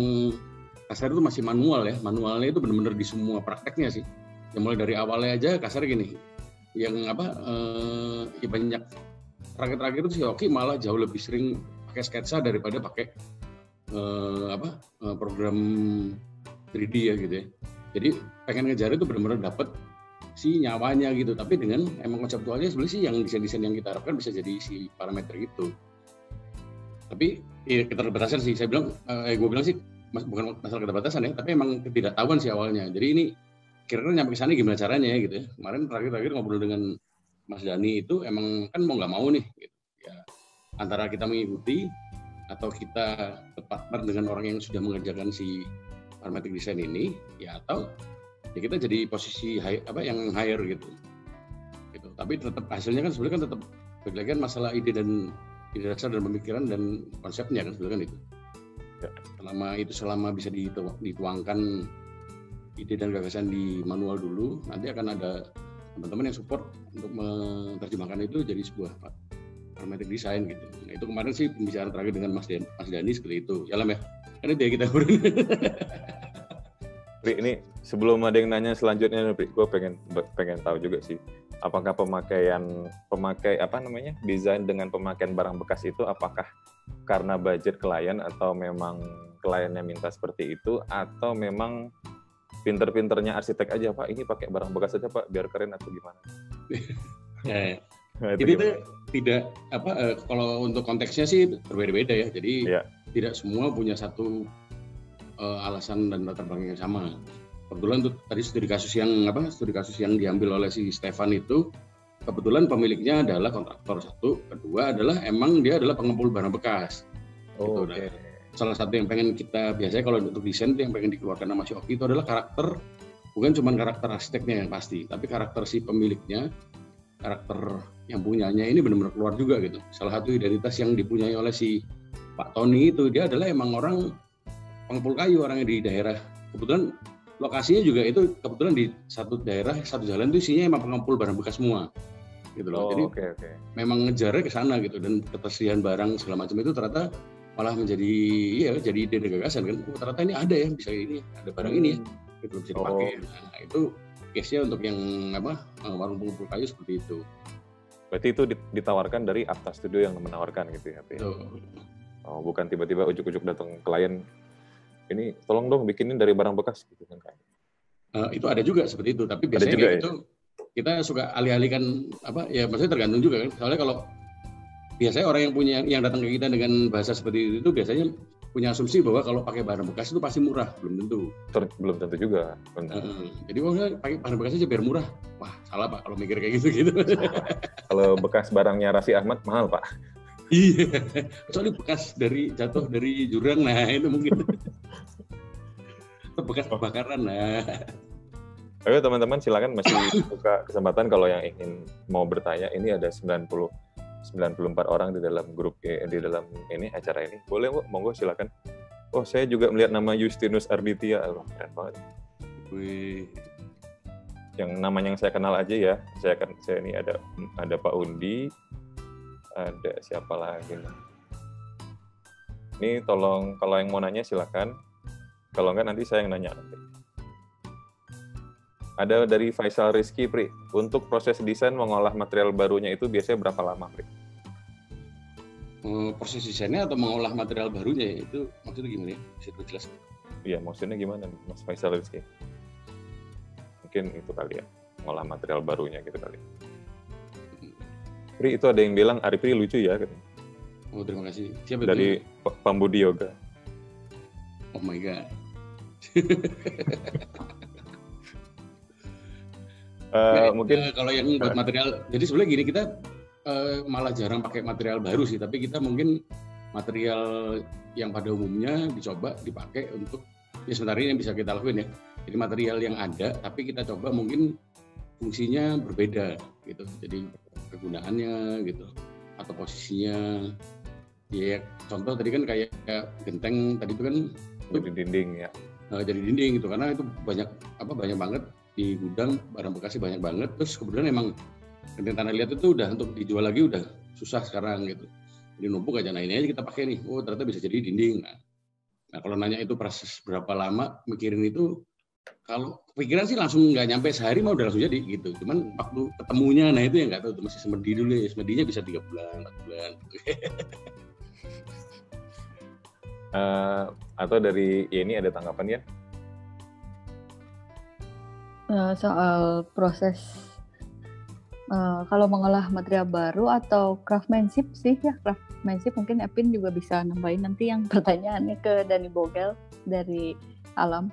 kasar itu masih manual ya. Manualnya itu benar-benar di semua prakteknya sih. Yang mulai dari awalnya aja kasar gini. Yang ya banyak terakhir itu sih Oki malah jauh lebih sering pakai sketsa daripada pakai program 3D ya gitu ya. Jadi pengen ngejar itu benar-benar dapat si nyawanya gitu. Tapi dengan emang konseptualnya sebenarnya sih yang desain-desain yang kita harapkan bisa jadi si parameter itu. Tapi keterbatasan sih, gue bilang sih bukan masalah keterbatasan ya, tapi emang ketidaktahuan sih awalnya. Jadi ini kira-kira nyampe ke sana gimana caranya ya gitu ya. Kemarin terakhir ngobrol dengan Mas Dani itu emang kan mau nggak mau nih gitu. Ya, antara kita mengikuti atau kita partner dengan orang yang sudah mengerjakan si parametric design ini, ya atau ya kita jadi posisi yang higher gitu. Tapi tetap hasilnya kan sebenarnya kan tetap berlainan masalah ide dasar dan pemikiran dan konsepnya kan sebenarnya kan itu. Ya. Selama bisa dituangkan ide dan gagasan di manual dulu, nanti akan ada teman-teman yang support untuk menerjemahkan itu jadi sebuah parametric design gitu. Nah itu kemarin sih pembicaraan terakhir dengan Mas Dani seperti itu. Ya Lam ya, kan itu ya kita Pri, ini sebelum ada yang nanya selanjutnya, Pri, gue pengen tahu juga sih, apakah desain dengan pemakaian barang bekas itu apakah karena budget klien atau memang kliennya minta seperti itu, atau memang pinter-pinternya arsitek aja, Pak, ini pakai barang bekas aja Pak biar keren atau gimana? Nah, itu tidak kalau untuk konteksnya sih berbeda-beda ya. Jadi tidak semua punya satu alasan dan latar belakang yang sama. Kebetulan tuh tadi studi kasus yang diambil oleh si Stefan itu kebetulan pemiliknya adalah kontraktor satu, kedua adalah emang dia adalah pengepul barang bekas. Gitu. Okay. Salah satu yang pengen kita biasanya kalau untuk desain itu yang pengen dikeluarkan sama si Oki itu adalah karakter, bukan cuma karakter arsiteknya yang pasti, tapi karakter si pemiliknya, karakter yang punyanya ini benar-benar keluar juga gitu. Salah satu identitas yang dipunyai oleh si Pak Tony itu dia adalah emang orang pengepul kayu, orangnya di daerah. Kebetulan lokasinya juga itu kebetulan di satu daerah, satu jalan itu isinya emang pengepul barang bekas semua. Gitu loh. Jadi memang ngejarnya ke sana gitu, dan ketersediaan barang segala macam itu ternyata malah menjadi jadi ide gagasan kan. Ternyata ini ada ya, bisa ini, ada barang ini ya. Gitu bisa dipakai. Nah, itu case-nya untuk yang warung pengepul kayu seperti itu. Berarti itu ditawarkan dari Apta Studio yang menawarkan gitu ya. Oh, bukan tiba-tiba ujuk-ujuk datang klien, ini tolong dong bikinin dari barang bekas gitu kan kayak. Itu ada juga seperti itu, tapi biasanya juga, itu kita suka alih-alihkan maksudnya tergantung juga kan. Soalnya kalau biasanya orang yang datang ke kita dengan bahasa seperti itu biasanya punya asumsi bahwa kalau pakai barang bekas itu pasti murah, belum tentu. Belum tentu juga. Jadi kalau pakai barang bekas aja biar murah, wah salah Pak kalau mikir kayak gitu. Kalau bekas barangnya Raffi Ahmad mahal Pak. Iya, kecuali bekas jatuh dari jurang, nah itu mungkin. Bekas kebakaran, nah. Ayo teman-teman silakan masih buka kesempatan kalau yang ingin mau bertanya. Ini ada 94 orang di dalam grup di dalam ini acara ini. Boleh Bu, monggo silakan. Oh, saya juga melihat nama Justinus Arditya. Keren banget. Wih. Yang namanya yang saya kenal aja ya. Saya ini ada Pak Undi. Ada siapa lagi nih? Ini tolong kalau yang mau nanya silakan. Kalau enggak nanti saya yang nanya nanti. Ada dari Faisal Rizky, Pri. Untuk proses desain mengolah material barunya itu biasanya berapa lama, Pri? Proses desainnya atau mengolah material barunya itu maksudnya gimana ya? Bisa dijelaskan? Iya, maksudnya gimana nih, Mas Faisal Rizky? Mungkin itu kali ya, mengolah material barunya gitu kali. Pri, itu ada yang bilang Arifri lucu ya. Oh, terima kasih. Siapa dari Pambudi Yoga. Oh my God. Mungkin kalau yang buat material, jadi sebenarnya gini, kita malah jarang pakai material baru sih, tapi kita mungkin material yang pada umumnya dicoba dipakai untuk sementara ini yang bisa kita lakuin ya. Jadi material yang ada, tapi kita coba mungkin fungsinya berbeda gitu. Jadi kegunaannya gitu atau posisinya. Ya contoh tadi kan kayak genteng tadi itu kan jadi dinding ya. Jadi dinding gitu, karena itu banyak banget di gudang, barang bekasnya banyak banget. Terus kemudian emang genteng tanah liat itu udah untuk dijual lagi udah susah sekarang gitu. Jadi numpuk aja, nah ini aja kita pakai nih. Oh ternyata bisa jadi dinding. Nah kalau nanya itu proses berapa lama mikirin itu, kalau pikiran sih langsung nggak nyampe sehari mau udah langsung jadi gitu. Cuman waktu ketemunya, nah itu yang nggak tahu, masih semedi dulu ya. Semedinya bisa 3 bulan, 4 bulan. Atau dari ini ada tanggapan ya? soal proses kalau mengolah material baru atau craftsmanship sih ya, craftsmanship mungkin Epin juga bisa nambahin nanti yang pertanyaannya ke Dani Bogel dari Alam.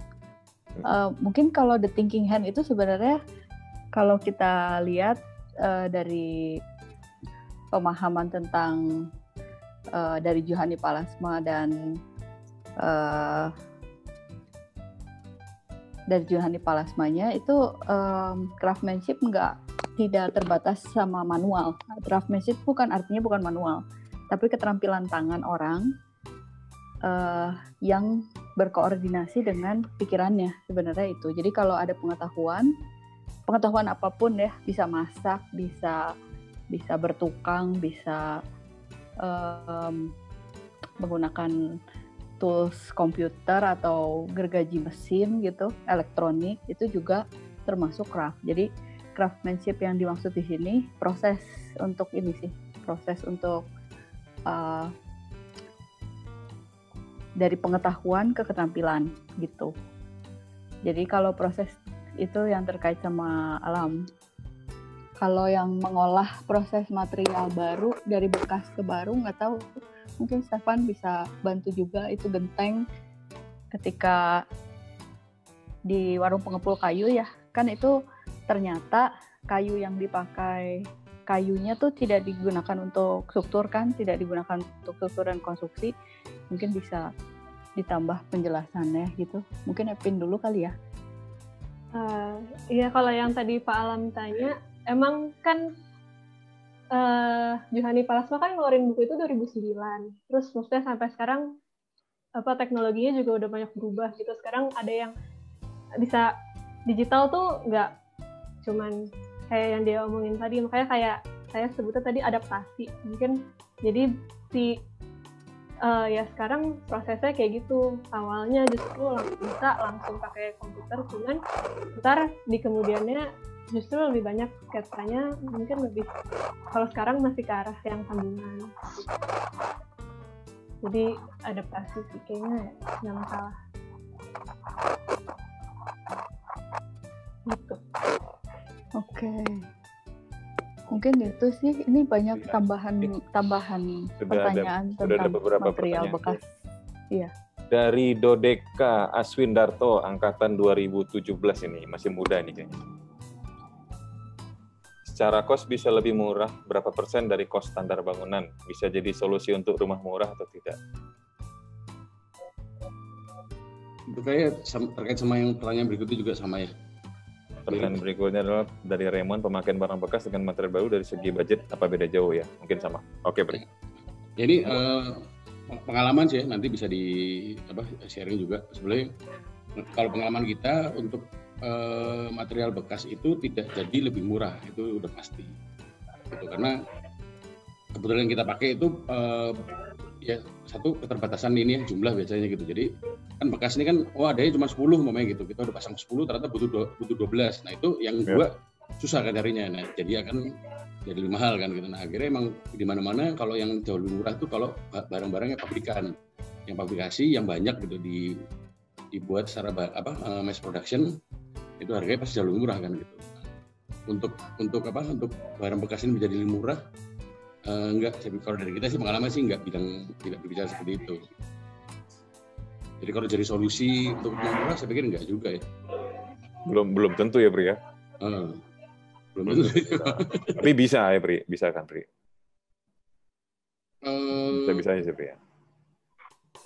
Mungkin kalau the thinking hand itu sebenarnya kalau kita lihat dari pemahaman tentang dari Juhani Palasma dan dari Juhani Palasmanya itu craftsmanship tidak terbatas sama manual. Craftsmanship artinya bukan manual, tapi keterampilan tangan orang yang berkoordinasi dengan pikirannya sebenarnya itu. Jadi kalau ada pengetahuan apapun ya, bisa masak, bisa bertukang, bisa menggunakan tools komputer atau gergaji mesin gitu, elektronik, itu juga termasuk craft. Jadi craftsmanship yang dimaksud di sini proses untuk dari pengetahuan ke keterampilan gitu. Jadi kalau proses itu yang terkait sama alam. Kalau yang mengolah proses material baru dari bekas ke baru, nggak tahu, mungkin Stefan bisa bantu juga. Itu genteng ketika di warung pengepul kayu ya, kan itu ternyata kayu yang dipakai, kayunya tuh tidak digunakan untuk struktur kan, tidak digunakan untuk struktur dan konstruksi. Mungkin bisa ditambah penjelasannya gitu. Mungkin Epin dulu kali ya. Iya, kalau yang tadi Pak Alam tanya, emang kan Juhani Palasma kan ngeluarin buku itu 2009. Terus maksudnya sampai sekarang teknologinya juga udah banyak berubah gitu. Sekarang ada yang bisa digital tuh nggak cuman kayak yang dia omongin tadi, makanya kayak saya sebutnya tadi adaptasi. Mungkin jadi ya sekarang prosesnya kayak gitu. Awalnya justru bisa langsung pakai komputer, cuman ntar di kemudiannya justru lebih banyak sketsanya, mungkin lebih, kalau sekarang masih ke arah yang sambungan. Jadi adaptasi sih kayaknya nggak masalah. Gitu. Oke. Mungkin itu sih. Ini banyak tambahan pertanyaan tentang material bekas. Iya. Dari Dodeka Aswindarto, angkatan 2017 ini, masih muda nih kayaknya. Secara kos bisa lebih murah, berapa persen dari kos standar bangunan? Bisa jadi solusi untuk rumah murah atau tidak? Itu kayak terkait sama yang pertanyaan berikutnya juga sama ya. Pertanyaan berikutnya adalah dari Raymond, pemakaian barang bekas dengan material baru dari segi budget apa beda jauh ya? Mungkin sama. Oke, Bri. Jadi pengalaman sih nanti bisa sharing juga. Sebenarnya kalau pengalaman kita untuk material bekas itu tidak jadi lebih murah, itu udah pasti. Gitu, karena kebetulan yang kita pakai itu ya satu keterbatasan ini ya, jumlah biasanya gitu. Jadi kan bekas ini kan adanya cuma 10 namanya gitu. Kita udah pasang 10 ternyata butuh 12. Nah, itu yang dua susah kan carinya. Nah, jadi akan jadi lebih mahal kan gitu. Nah, akhirnya emang di mana-mana kalau yang jauh lebih murah itu kalau barang-barangnya pabrikan. Yang pabrikasi yang banyak gitu dibuat secara mass production, itu harganya pasti jauh lebih murah kan gitu. Untuk barang bekas ini menjadi lebih murah, enggak, kalau dari kita sih pengalaman sih tidak berbicara seperti itu. Jadi kalau jadi solusi untuk murah, saya pikir enggak juga ya. Belum tentu ya, Pri ya. Belum tentu. Tapi bisa ya, Pri, bisa kan, Pri? Bisa aja sih, Pri ya.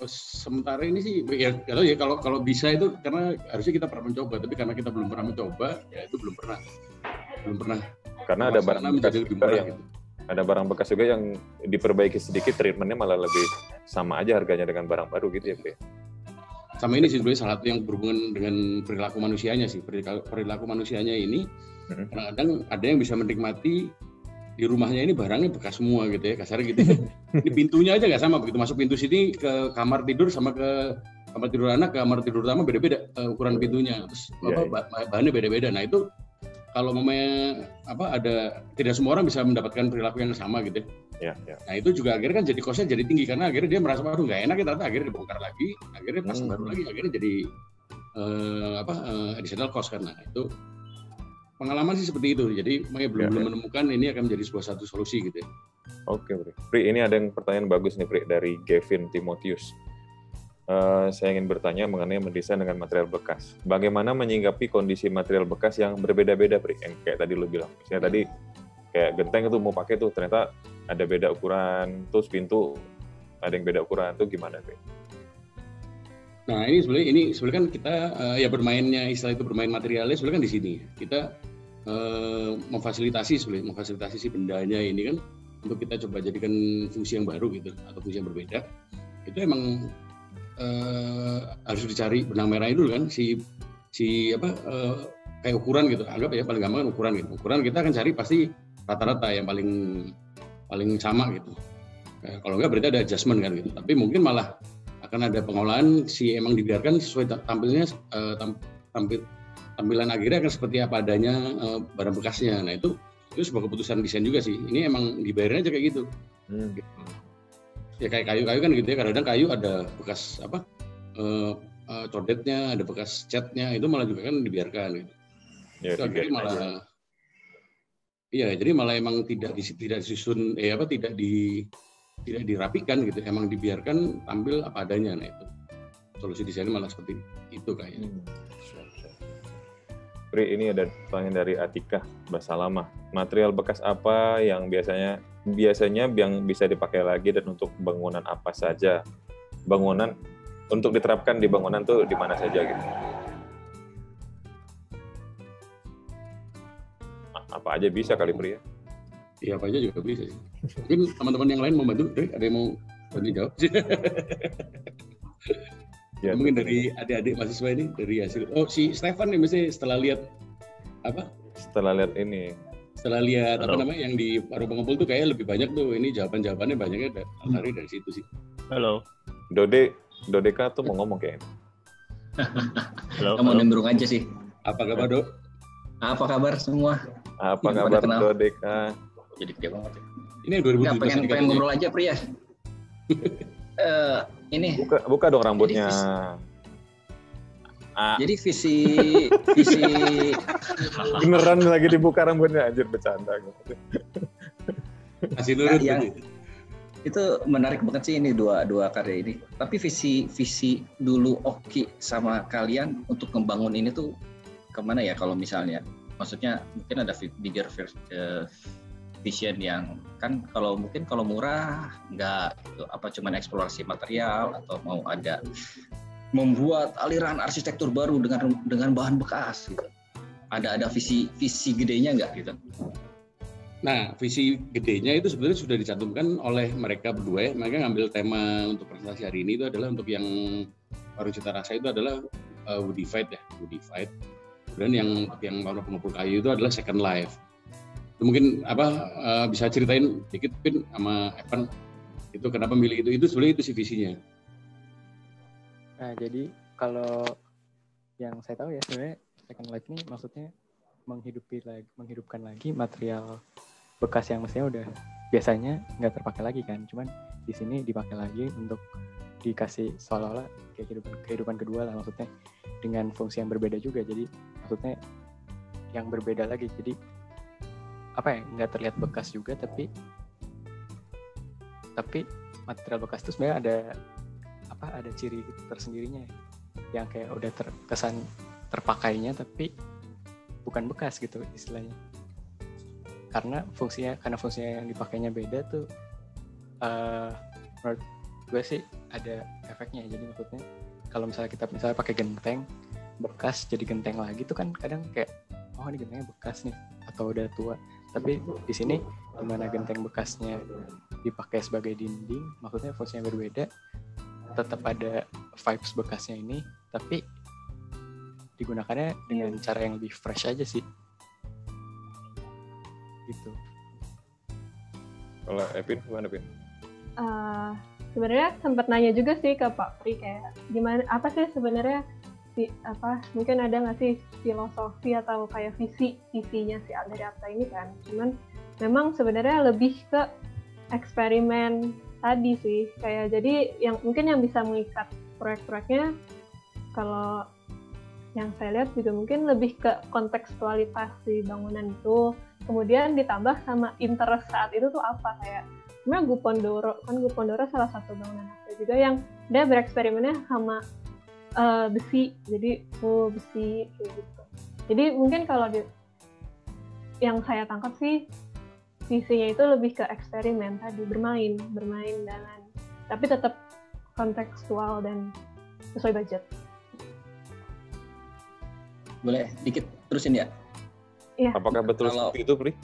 Sementara ini sih ya kalau bisa itu karena harusnya kita pernah mencoba, tapi karena kita belum pernah mencoba, ya itu belum pernah. Karena ada barang bekas juga gitu. Ada barang bekas juga yang diperbaiki sedikit, treatmentnya malah lebih sama aja harganya dengan barang baru gitu ya, Pri. Sama ini sih sebenarnya salah satu yang berhubungan dengan perilaku manusianya sih. Perilaku manusianya ini kadang-kadang ada yang bisa menikmati di rumahnya ini barangnya bekas semua gitu ya, kasarnya gitu. Ini pintunya aja nggak sama, begitu masuk pintu sini ke kamar tidur sama ke kamar tidur anak, ke kamar tidur utama beda-beda ukuran pintunya, terus bahannya beda-beda. Nah itu kalau tidak semua orang bisa mendapatkan perilaku yang sama gitu ya. Nah itu juga akhirnya kan jadi kosnya jadi tinggi karena akhirnya dia merasa waduh nggak enak ya, ternyata akhirnya dibongkar lagi, akhirnya pasang baru lagi, akhirnya jadi additional cost karena itu pengalaman sih seperti itu. Jadi belum Ya. menemukan ini akan menjadi satu solusi gitu ya. Oke, Pri. Ini ada yang pertanyaan bagus nih, Pri, dari Gavin Timotius. Saya ingin bertanya mengenai mendesain dengan material bekas. Bagaimana menyinggapi kondisi material bekas yang berbeda-beda, Pri? Yang kayak tadi lu bilang. Misalnya tadi kayak genteng itu mau pakai tuh, ternyata ada beda ukuran, terus pintu ada yang beda ukuran, tuh gimana, Pri? Nah ini sebenarnya kan kita ya bermainnya istilah itu bermain materialnya sebenarnya kan di sini kita memfasilitasi si bendanya ini kan untuk kita coba jadikan fungsi yang baru gitu atau fungsi yang berbeda. Itu emang harus dicari benang merahnya dulu kan kayak ukuran gitu, anggap ya paling gampang kan ukuran gitu. Ukuran kita akan cari pasti rata-rata yang paling sama gitu. Kalau enggak berarti ada adjustment kan gitu. Tapi mungkin malah akan ada pengolahan emang dibiarkan sesuai tampilan akhirnya akan seperti apa adanya barang bekasnya. Nah itu sebuah keputusan desain juga sih. Ini emang dibayarin aja kayak gitu. Ya kayak kayu-kayu kan gitu ya. Kadang-kadang kayu ada bekas codetnya, ada bekas catnya, itu malah juga kan dibiarkan gitu. Ya, itu akhirnya malah jadi malah emang tidak disusun tidak dirapikan gitu, emang dibiarkan tampil apa adanya. Nah itu solusi desainnya malah seperti itu kayaknya. Pri, ini ada pertanyaan dari Atika Basalamah. Material bekas apa yang biasanya yang bisa dipakai lagi dan untuk bangunan apa saja? Bangunan untuk diterapkan di bangunan tuh di mana saja gitu? Apa aja bisa kali, Pri ya? Iya, apa aja juga bisa sih. Mungkin teman-teman yang lain mau bantu, ada yang mau bantu jawab? Ya, mungkin dari adik-adik mahasiswa ini, dari hasil. Oh, si Stefan nih mesti setelah lihat apa? Setelah lihat ini. Setelah lihat apa namanya yang di Warung Pengumpul tuh kayak lebih banyak tuh. Ini jawabannya banyaknya dari situ sih. Halo. Dodeka tuh mau ngomong kayaknya. Halo. Mau nimbrung aja sih. Apa kabar, Dok? Apa kabar semua? Apa kabar Dodeka? Jadi gede banget ya. Ini 2017. Pengen ngobrol aja, Pria. Ini buka dong rambutnya. Jadi visi beneran lagi dibuka rambutnya, anjir, bercanda gitu. Masih nurut itu menarik banget sih ini dua karya ini. Tapi visi dulu Oki sama kalian untuk membangun ini tuh kemana ya? Kalau misalnya, maksudnya mungkin ada bigger vision yang kan kalau murah nggak gitu, apa cuman eksplorasi material atau mau ada membuat aliran arsitektur baru dengan bahan bekas gitu. Ada visi gedenya nggak gitu? Nah, visi gedenya itu sebenarnya sudah dicantumkan oleh mereka berdua ya. Mereka ngambil tema untuk presentasi hari ini itu adalah untuk yang Warung Cita Rasa itu adalah Woodified ya, Woodified. Dan yang Warung Pengumpul Kayu itu adalah Second Life. Mungkin bisa ceritain dikit Pin sama Evan itu kenapa milih itu sebenarnya itu sih visinya. Nah, jadi kalau yang saya tahu ya sebenarnya Second Life ini maksudnya menghidupkan lagi material bekas yang mestinya udah biasanya nggak terpakai lagi kan, cuman di sini dipakai lagi untuk dikasih seolah-olah kayak kehidupan kedua lah, maksudnya dengan fungsi yang berbeda juga. Jadi maksudnya yang berbeda lagi, jadi nggak terlihat bekas juga, tapi material bekas itu sebenarnya ada ciri tersendirinya yang kayak udah terkesan terpakainya tapi bukan bekas gitu istilahnya, karena fungsinya yang dipakainya beda tuh menurut gue sih ada efeknya. Jadi maksudnya kalau misalnya kita pakai genteng bekas jadi genteng lagi tuh kan kadang kayak ini gentengnya bekas nih atau udah tua. Tapi di sini dimana genteng bekasnya dipakai sebagai dinding, maksudnya fungsinya berbeda, tetap ada vibes bekasnya ini, tapi digunakannya dengan cara yang lebih fresh aja sih. Gitu. Kalau Epin, gimana Pin? Sebenarnya sempat nanya juga sih ke Pak Pri kayak gimana, apa sih sebenarnya mungkin ada nggak sih filosofi atau kayak visinya si dari Apta ini kan. Cuman memang sebenarnya lebih ke eksperimen tadi sih, kayak jadi yang mungkin yang bisa mengikat proyek-proyeknya kalau yang saya lihat juga mungkin lebih ke kontekstualitas di bangunan itu, kemudian ditambah sama interest saat itu tuh apa, kayak sebenarnya Gupondoro salah satu bangunan asli juga yang dia bereksperimennya sama besi, jadi besi kayak gitu. Jadi mungkin kalau yang saya tangkap sih visinya itu lebih ke eksperimen tadi, bermain dengan, tapi tetap kontekstual dan sesuai budget. Boleh dikit terusin ya? Iya. Apakah betul Kalau- seperti itu, Pri?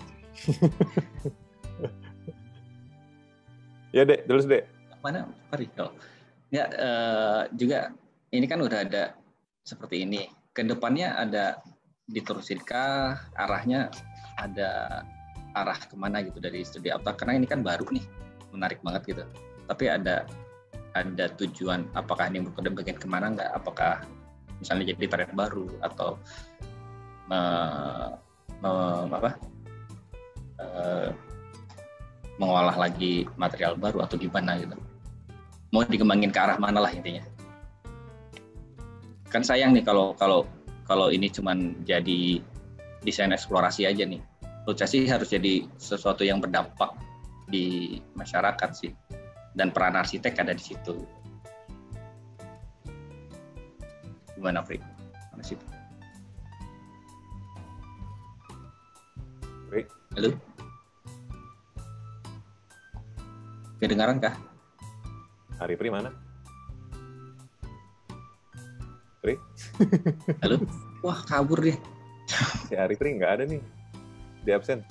Ya, Dek, terus, Dek. Mana Pari? Kalau ya juga ini kan udah ada seperti ini. Kedepannya ada diterusinkah, arahnya ada arah kemana gitu dari studi apa? Karena ini kan baru nih, menarik banget gitu. Tapi ada tujuan, apakah ini bagian kemana nggak? Apakah misalnya jadi tren baru atau mengolah lagi material baru atau gimana gitu? Mau dikembangin ke arah mana lah intinya? Kan sayang nih kalau ini cuman jadi desain eksplorasi aja nih. Menurut saya sih harus jadi sesuatu yang berdampak di masyarakat sih. Dan peran arsitek ada di situ. Gimana, Fri? Mana sih? Fri? Halo? Kedengaran kah? Hari Pri mana? Pri? Halo? Wah, kabur dia. Si Hari Pri nggak ada nih. Di absen.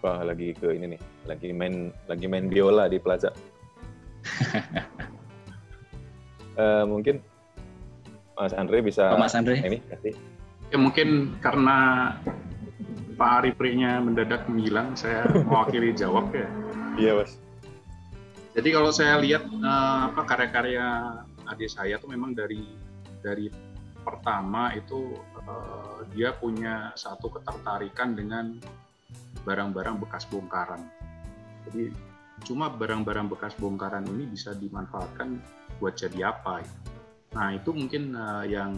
Wah, lagi ke ini nih. Lagi main biola di Plaza. Mungkin Mas Andre bisa Mas Andre. ini kasih. Ya mungkin karena Pak Ari Pri-nya mendadak menghilang, saya mewakili jawab ya. Iya, Mas. Jadi kalau saya lihat karya-karya adik saya tuh memang dari pertama itu dia punya satu ketertarikan dengan barang-barang bekas bongkaran. Jadi cuma barang-barang bekas bongkaran ini bisa dimanfaatkan buat jadi apa? Nah itu mungkin yang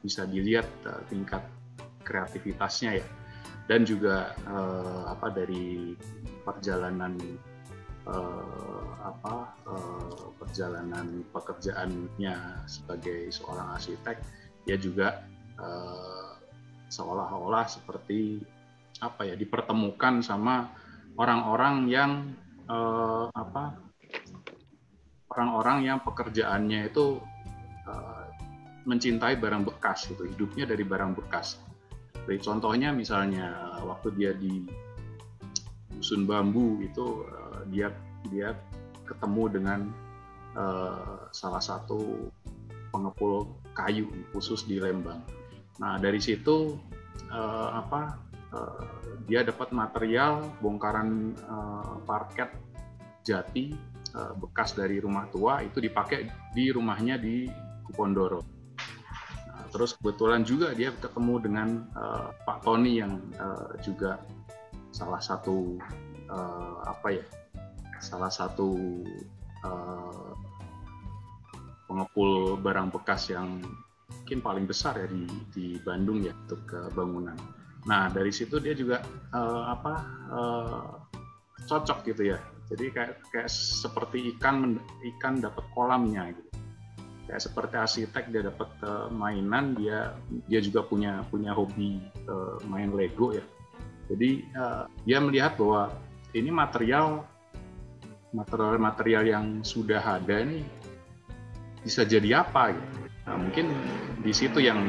bisa dilihat tingkat kreativitasnya ya, dan juga dari perjalanan perjalanan pekerjaannya sebagai seorang arsitek, dia juga seolah-olah seperti dipertemukan sama orang-orang yang pekerjaannya itu mencintai barang bekas gitu, hidupnya dari barang bekas. Seperti contohnya misalnya waktu dia di Dusun Bambu itu dia ketemu dengan salah satu pengepul kayu khusus di Lembang. Nah dari situ dia dapat material bongkaran parket jati bekas dari rumah tua, itu dipakai di rumahnya di Gupondoro. Nah, terus kebetulan juga dia ketemu dengan Pak Tony yang juga salah satu pengepul barang bekas yang mungkin paling besar ya di Bandung ya untuk bangunan. Nah dari situ dia juga cocok gitu ya. Jadi kayak seperti ikan dapat kolamnya gitu. Kayak seperti arsitek dia dapat mainan, dia juga punya hobi main Lego ya. Jadi dia melihat bahwa ini material yang sudah ada ini bisa jadi apa gitu. Nah, mungkin di situ yang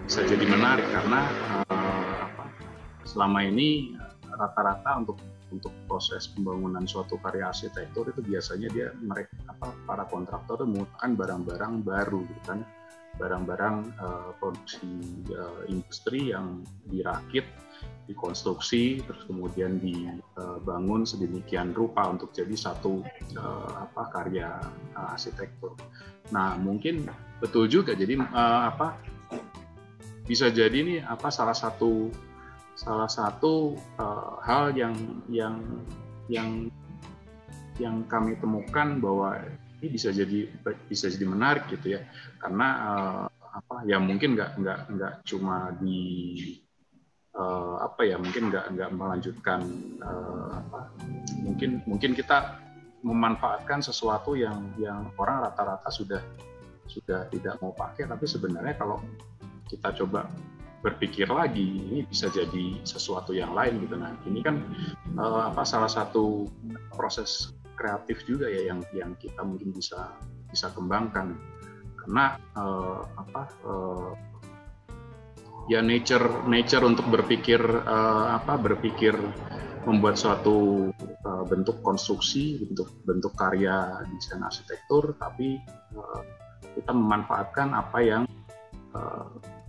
bisa jadi menarik karena selama ini rata-rata untuk proses pembangunan suatu karya arsitektur itu biasanya para kontraktor itu menggunakan barang-barang baru gitu kan, barang-barang produksi industri yang dirakit, dikonstruksi, terus kemudian dibangun sedemikian rupa untuk jadi satu karya arsitektur. Nah mungkin betul juga, jadi bisa jadi ini salah satu hal yang yang kami temukan bahwa ini bisa jadi menarik gitu ya, karena ya mungkin nggak cuma di mungkin nggak melanjutkan mungkin kita memanfaatkan sesuatu yang orang rata-rata sudah tidak mau pakai, tapi sebenarnya kalau kita coba berpikir lagi, ini bisa jadi sesuatu yang lain gitu. Nah, ini kan salah satu proses kreatif juga ya yang kita mungkin bisa kembangkan, karena ya nature untuk berpikir membuat suatu bentuk konstruksi, bentuk karya desain arsitektur, tapi kita memanfaatkan apa yang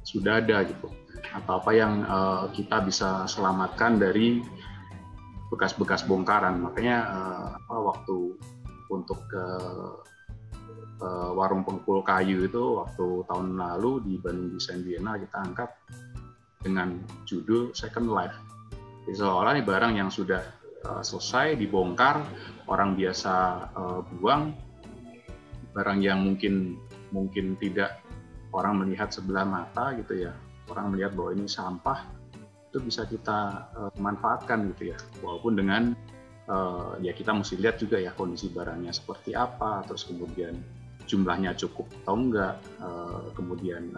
sudah ada gitu, atau apa yang kita bisa selamatkan dari bekas-bekas bongkaran. Makanya waktu untuk warung pengepul kayu itu waktu tahun lalu di Bandung Design Biennale kita angkat dengan judul Second Life. Jadi seolah-olah ini barang yang sudah selesai dibongkar, orang biasa buang, barang yang mungkin tidak orang melihat sebelah mata gitu ya, orang melihat bahwa ini sampah, itu bisa kita manfaatkan gitu ya, walaupun dengan ya kita mesti lihat juga ya kondisi barangnya seperti apa, terus kemudian jumlahnya cukup atau enggak, kemudian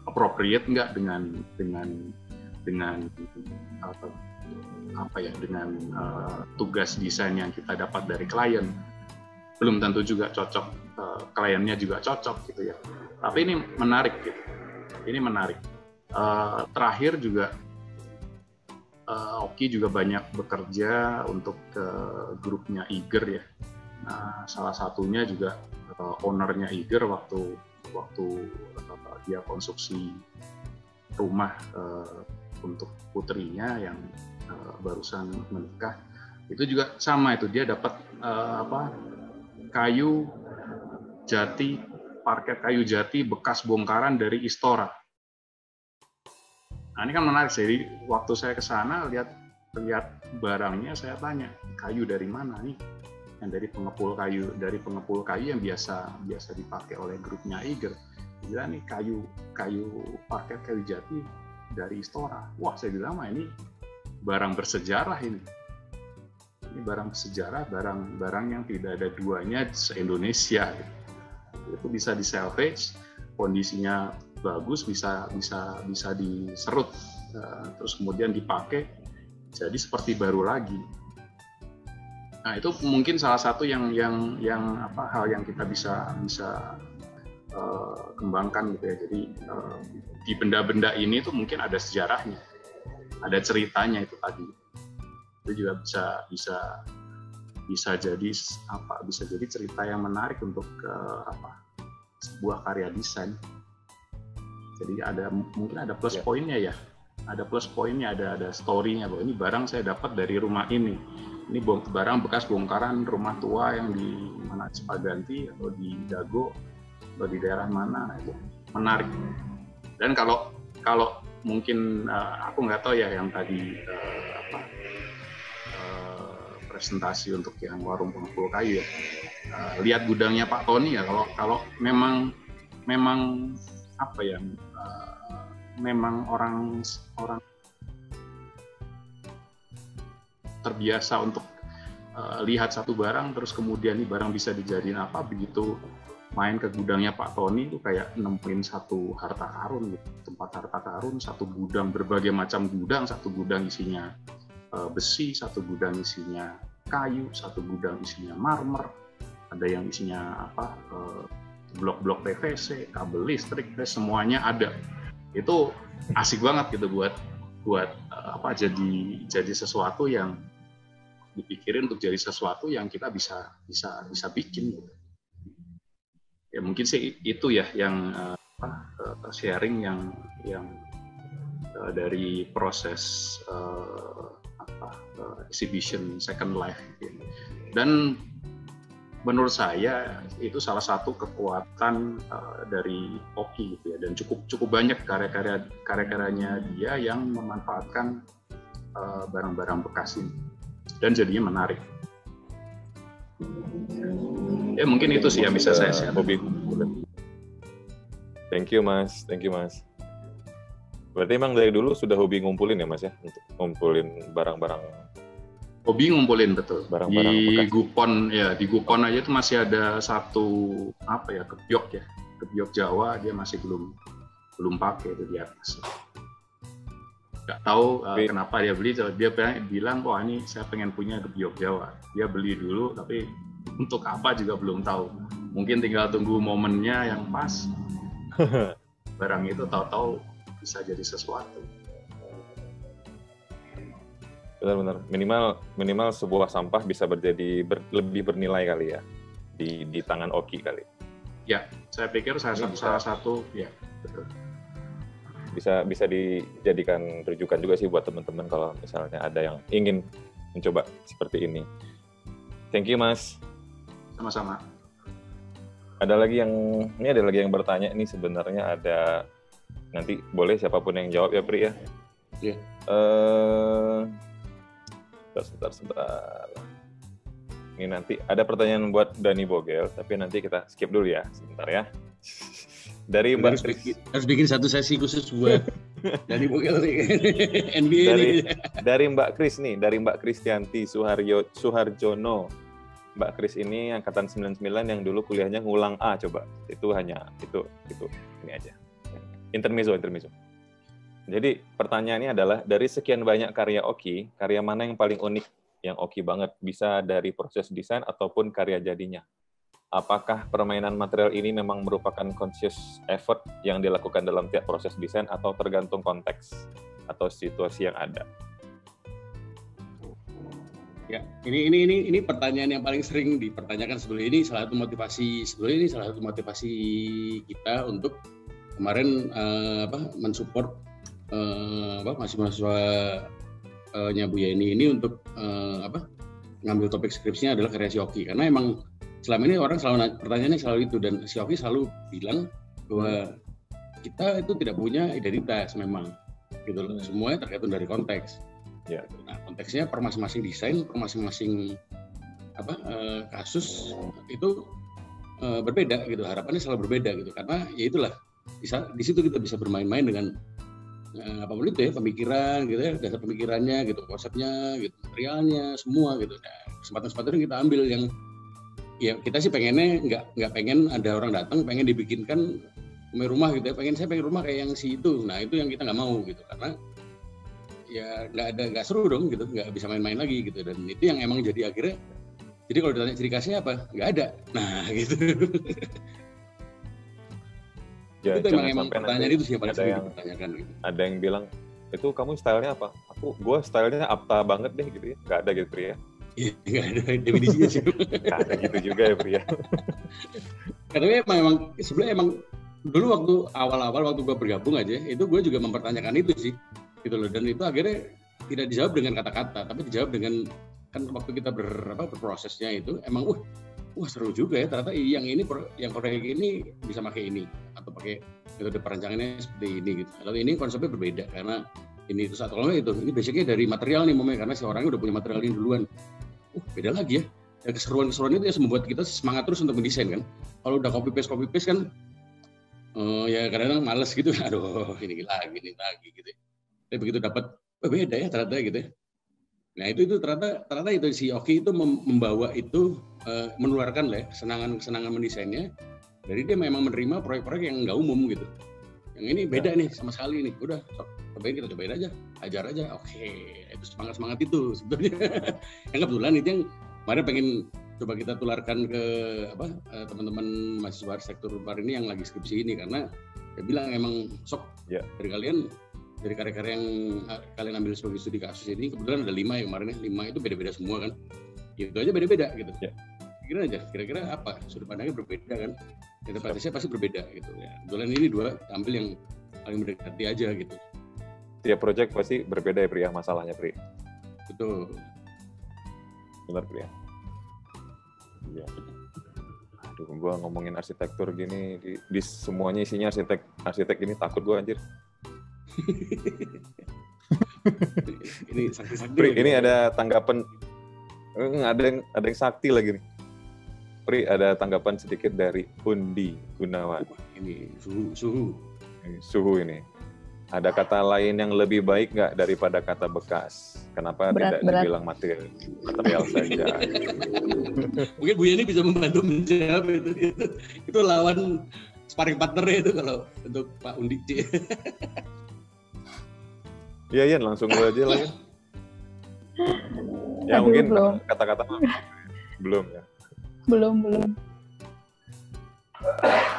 appropriate enggak dengan tugas desain yang kita dapat dari klien. Belum tentu juga cocok, kliennya juga cocok gitu ya. Tapi ini menarik gitu. Ini menarik. Terakhir juga Oki juga banyak bekerja untuk grupnya Iger ya. Nah, salah satunya juga ownernya Iger waktu dia konstruksi rumah untuk putrinya yang barusan menikah, itu juga sama, itu dia dapat kayu jati, parket kayu jati bekas bongkaran dari Istora. Nah, ini kan menarik. Jadi waktu saya ke sana lihat barangnya, saya tanya, kayu dari mana nih? Yang dari pengepul kayu yang biasa dipakai oleh grupnya Iger. Dia bilang nih kayu parket kayu jati dari Istora. Wah, saya bilang ini barang bersejarah ini. Ini barang bersejarah, barang yang tidak ada duanya se-Indonesia. Itu bisa di salvage, kondisinya bagus, bisa diserut, terus kemudian dipakai jadi seperti baru lagi. Nah, itu mungkin salah satu hal yang kita bisa kembangkan gitu ya. Jadi di benda-benda ini tuh mungkin ada sejarahnya, ada ceritanya itu tadi. Itu juga bisa jadi cerita yang menarik untuk sebuah karya desain. Jadi mungkin ada plus poinnya ya, ada story-nya bahwa ini barang saya dapat dari rumah ini barang bekas bongkaran rumah tua yang di mana Cipaganti atau di Dago atau di daerah mana, itu menarik. Dan kalau mungkin aku nggak tahu ya yang tadi presentasi untuk yang warung pengepul kayu ya, lihat gudangnya Pak Tony ya, kalau memang memang orang terbiasa untuk lihat satu barang terus kemudian ini barang bisa dijadiin apa, begitu main ke gudangnya Pak Tony itu kayak nemuin satu harta karun gitu, tempat harta karun, satu gudang, berbagai macam gudang, satu gudang isinya besi, satu gudang isinya kayu, satu gudang isinya marmer, ada yang isinya blok-blok PVC, kabel listrik, semuanya ada. Itu asik banget gitu buat jadi sesuatu yang dipikirin untuk jadi sesuatu yang kita bisa bikin gitu. Ya mungkin sih itu ya yang sharing yang dari proses exhibition Second Life gitu. Dan menurut saya itu salah satu kekuatan dari Oki gitu ya, dan cukup banyak karya-karyanya dia yang memanfaatkan barang-barang bekas ini dan jadinya menarik. Ya mungkin itu sih yang bisa saya share. Hobi ngumpulin. Thank you Mas. Berarti emang dari dulu sudah hobi ngumpulin ya Mas ya, untuk ngumpulin barang-barang. Hobi ngumpulin, betul. Barang-barang di bekas. Di Gupon aja tuh masih ada satu kebiok Jawa, dia masih belum pakai itu di atas. Nggak tahu kenapa dia beli, dia bilang wah ini saya pengen punya kebiok Jawa. Dia beli dulu tapi untuk apa juga belum tahu. Mungkin tinggal tunggu momennya yang pas. Barang itu tahu-tahu bisa jadi sesuatu. Benar-benar. Minimal sebuah sampah bisa lebih bernilai kali ya di tangan Oki kali. Ya, saya pikir salah satu ya betul. Bisa dijadikan rujukan juga sih buat teman-teman kalau misalnya ada yang ingin mencoba seperti ini. Thank you Mas. Sama-sama. Ada lagi yang bertanya nih, sebenarnya ada, nanti boleh siapapun yang jawab ya Pri ya. Iya. Sebentar. Ini nanti ada pertanyaan buat Dani Bogel, tapi nanti kita skip dulu ya, sebentar ya. Dari Mbak harus bikin satu sesi khusus buat Dani Bogel nih. NBA dari Mbak Kris nih, dari Mbak Kristianti Suharjono. Mbak Kris ini angkatan 99 yang dulu kuliahnya ngulang A, coba. Itu ini aja. Intermezzo. Jadi pertanyaannya adalah, dari sekian banyak karya Oki, karya mana yang paling unik, yang Oki banget, bisa dari proses desain ataupun karya jadinya? Apakah permainan material ini memang merupakan conscious effort yang dilakukan dalam tiap proses desain atau tergantung konteks atau situasi yang ada? Ya, ini pertanyaan yang paling sering dipertanyakan sebelum ini. Salah satu motivasi kita untuk kemarin mensupport mahasiswa-mahasiswanya Bu Yeni ini untuk ngambil topik skripsinya adalah karya si Oki. Karena emang selama ini orang pertanyaannya selalu itu, dan si Oki selalu bilang bahwa kita itu tidak punya identitas memang, gitu loh. Semuanya tergantung dari konteks. Ya. Nah, konteksnya per masing-masing desain, per masing-masing kasus itu berbeda gitu. Harapannya selalu berbeda gitu, karena ya itulah di situ kita bisa bermain-main dengan apapun itu ya, pemikiran gitu ya, dasar pemikirannya gitu, konsepnya gitu, materialnya semua gitu. Nah, kesempatan-kesempatan yang kita ambil yang ya kita sih pengennya nggak pengen ada orang datang pengen dibikinkan rumah gitu ya, saya pengen rumah kayak yang si itu. Nah itu yang kita nggak mau gitu, karena ya nggak seru dong gitu, nggak bisa main-main lagi gitu. Dan itu yang emang jadi akhirnya, jadi kalau ditanya ciri khasnya apa, nggak ada. Nah gitu. Ya, itu emang pertanyaan itu sih yang paling sering dipertanyakan gitu. Ada yang bilang, itu kamu stylenya apa? Gue stylenya Apta banget deh gitu ya. Nggak ada gitu Pri ya? Iya, nggak ada definisinya sih. Nggak ada gitu juga ya Pri ya. Karena emang sebenarnya emang dulu waktu awal-awal waktu gue bergabung aja, itu gue juga mempertanyakan itu sih. Gitu loh, dan itu akhirnya tidak dijawab dengan kata-kata, tapi dijawab dengan, kan waktu kita berprosesnya itu emang wah seru juga ya, ternyata yang proyek ini bisa pakai ini atau pakai metode perancangannya seperti ini gitu. Atau ini konsepnya berbeda karena ini itu satu, kalau itu ini basicnya dari material nih momennya, karena si orangnya udah punya material ini duluan. Beda lagi ya. Ya keseruan-keseruan itu yang membuat kita semangat terus untuk mendesain kan. Kalau udah copy paste kan ya kadang-kadang males gitu. Aduh, ini lagi gitu. Tapi begitu dapat beda ya ternyata gitu ya. Nah itu ternyata itu si Oki itu membawa itu menularkan lah ya, kesenangan mendesainnya. Dari dia memang menerima proyek-proyek yang nggak umum gitu. Yang ini beda nih sama sekali nih. Udah kita cobain aja, ajar aja. Oke, itu semangat itu sebetulnya. Yang kebetulan itu yang kemarin pengen coba kita tularkan ke teman-teman mahasiswa arsitektur Unpar ini yang lagi skripsi ini, karena dia bilang emang dari kalian, dari karya-karya yang kalian ambil sebagai studi kasus ini, kebetulan ada 5 ya kemarin ya, 5 itu beda-beda semua kan, itu aja beda-beda gitu. Kira-kira apa, sudut pandangnya berbeda kan, interpretasinya pasti berbeda gitu ya. Kebetulan ini 2 ambil yang paling mendekati aja gitu. Tiap project pasti berbeda ya Pri ya, masalahnya Pri. Betul. Benar Pri ya. Iya. Aduh, gue ngomongin arsitektur gini, di semuanya isinya arsitek ini, takut gue anjir. Ini sakti-sakti. Pri, ini ada tanggapan, ada yang sakti lagi nih. Pri, ada tanggapan sedikit dari Undi Gunawan. Ini suhu. Suhu ini. Ada kata lain yang lebih baik nggak daripada kata bekas? Kenapa tidak dibilang material saja? Mungkin Bu Yeni bisa membantu menjawab itu. Itu lawan sparring partner itu kalau untuk Pak Undi. Iya, Yan, langsung gue aja lah ya. Ya Aduh, mungkin belum. kata-kata belum ya. Belum.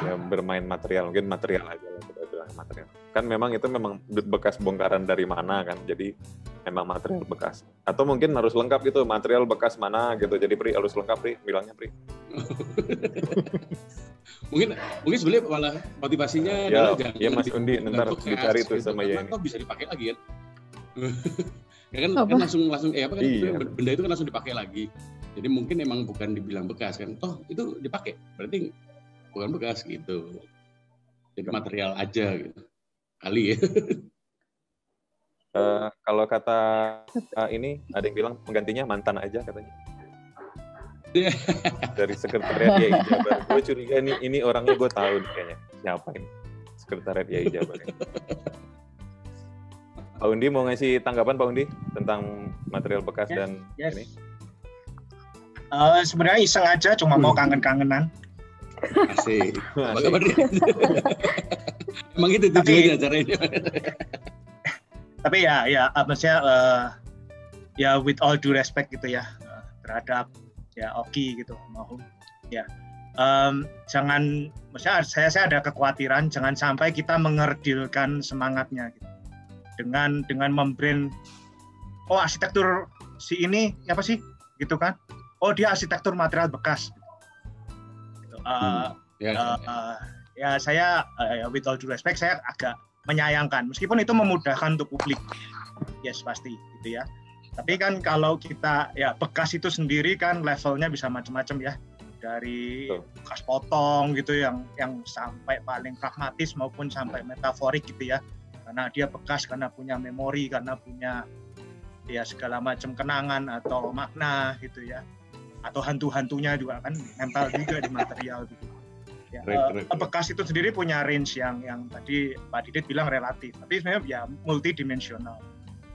Ya, bermain material, mungkin material aja lah kita bilang material. Kan memang itu memang bekas bongkaran dari mana kan, jadi memang material bekas. Atau mungkin harus lengkap gitu, material bekas mana gitu. Jadi Pri harus lengkap Pri, bilangnya Pri. mungkin sebenarnya malah motivasinya Ya, adalah ya Mas Undi, ntar dicari tuh sama Yeni. Yeni. Bisa dipakai lagi kan? Ya kan langsung iya. Benda itu kan langsung dipakai lagi. Jadi mungkin emang bukan dibilang bekas kan. Itu dipakai. Berarti bukan bekas gitu. Jadi material aja gitu. Kali ya. Kalau kata ini ada yang bilang penggantinya mantan aja katanya. Dari sekretariat YI Jabar. Gue curiga ini orangnya gue tahu nih kayaknya. Siapa ini? Sekretariat YI Jabar. Pak Undi mau ngasih tanggapan Pak Undi tentang material bekas dan ini? Sebenarnya iseng aja, cuma mau kangen-kangenan. Asik. Emang itu tujuannya caranya. Tapi ya maksudnya ya with all due respect gitu ya terhadap ya Oki gitu mau ya jangan, maksudnya saya ada kekhawatiran jangan sampai kita mengerdilkan semangatnya gitu. dengan membrand arsitektur si ini apa sih gitu kan, dia arsitektur material bekas gitu. Ya saya with all due respect saya agak menyayangkan meskipun itu memudahkan untuk publik, yes pasti gitu ya. Tapi kan kalau kita ya bekas itu sendiri kan levelnya bisa macam-macam ya, dari bekas potong gitu yang sampai paling pragmatis maupun sampai metaforik gitu ya, karena dia bekas karena punya memori, karena punya ya segala macam kenangan atau makna gitu ya, atau hantu-hantunya juga kan nempel juga di material gitu. Ya, bekas itu sendiri punya range yang tadi Pak Didit bilang relatif, tapi sebenarnya ya multidimensional.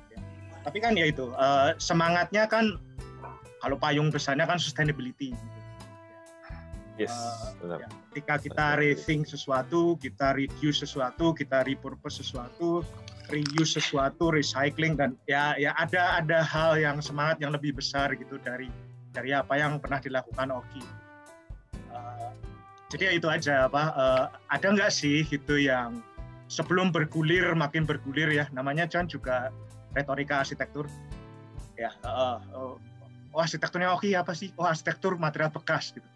Ya. Tapi kan ya itu semangatnya kan kalau payung besarnya kan sustainability. Yes, benar. Ya, ketika kita rethink sesuatu, kita reduce sesuatu, kita repurpose sesuatu, reuse sesuatu, recycling dan ya ada hal yang semangat yang lebih besar gitu dari apa yang pernah dilakukan Oki. Jadi ya itu aja ada nggak sih gitu yang sebelum bergulir makin bergulir ya, namanya kan juga retorika arsitektur ya. Arsitekturnya Oki apa sih? Arsitektur material bekas gitu.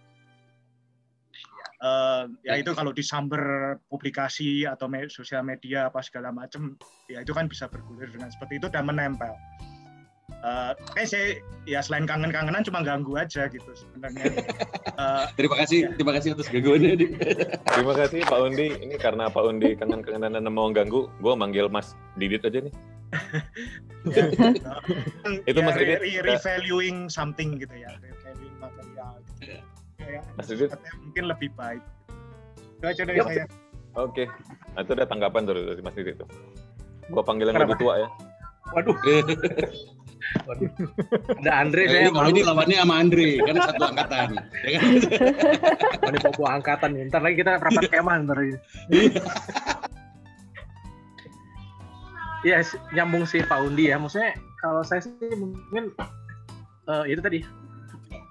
Ya itu kalau disamber publikasi atau sosial media apa segala macam ya itu kan bisa bergulir dengan seperti itu dan menempel. Saya ya selain kangen-kangenan cuma ganggu aja gitu sebenarnya. Terima kasih atas gangguannya. Terima kasih Pak Undi. Ini karena Pak Undi kangen-kangenan dan mau ganggu, gue manggil Mas Didit aja nih. Itu Mas Didit. Revaluing something gitu ya, revaluing material. Gitu. Ya, Mas Didit mungkin lebih baik. Itu aja dari saya. Oke. Nah, itu ada tanggapan dari Mas Didit tuh. Gue panggil yang lebih tua ya. Waduh. Ada Andre saya kalau ini lawannya sama Andre kan satu angkatan ya kan. Ini popo angkatan nih. Ntar lagi kita rapat kemah ntar ini. Iya, nyambung sih Pak Undi ya. Maksudnya kalau saya sih mungkin itu tadi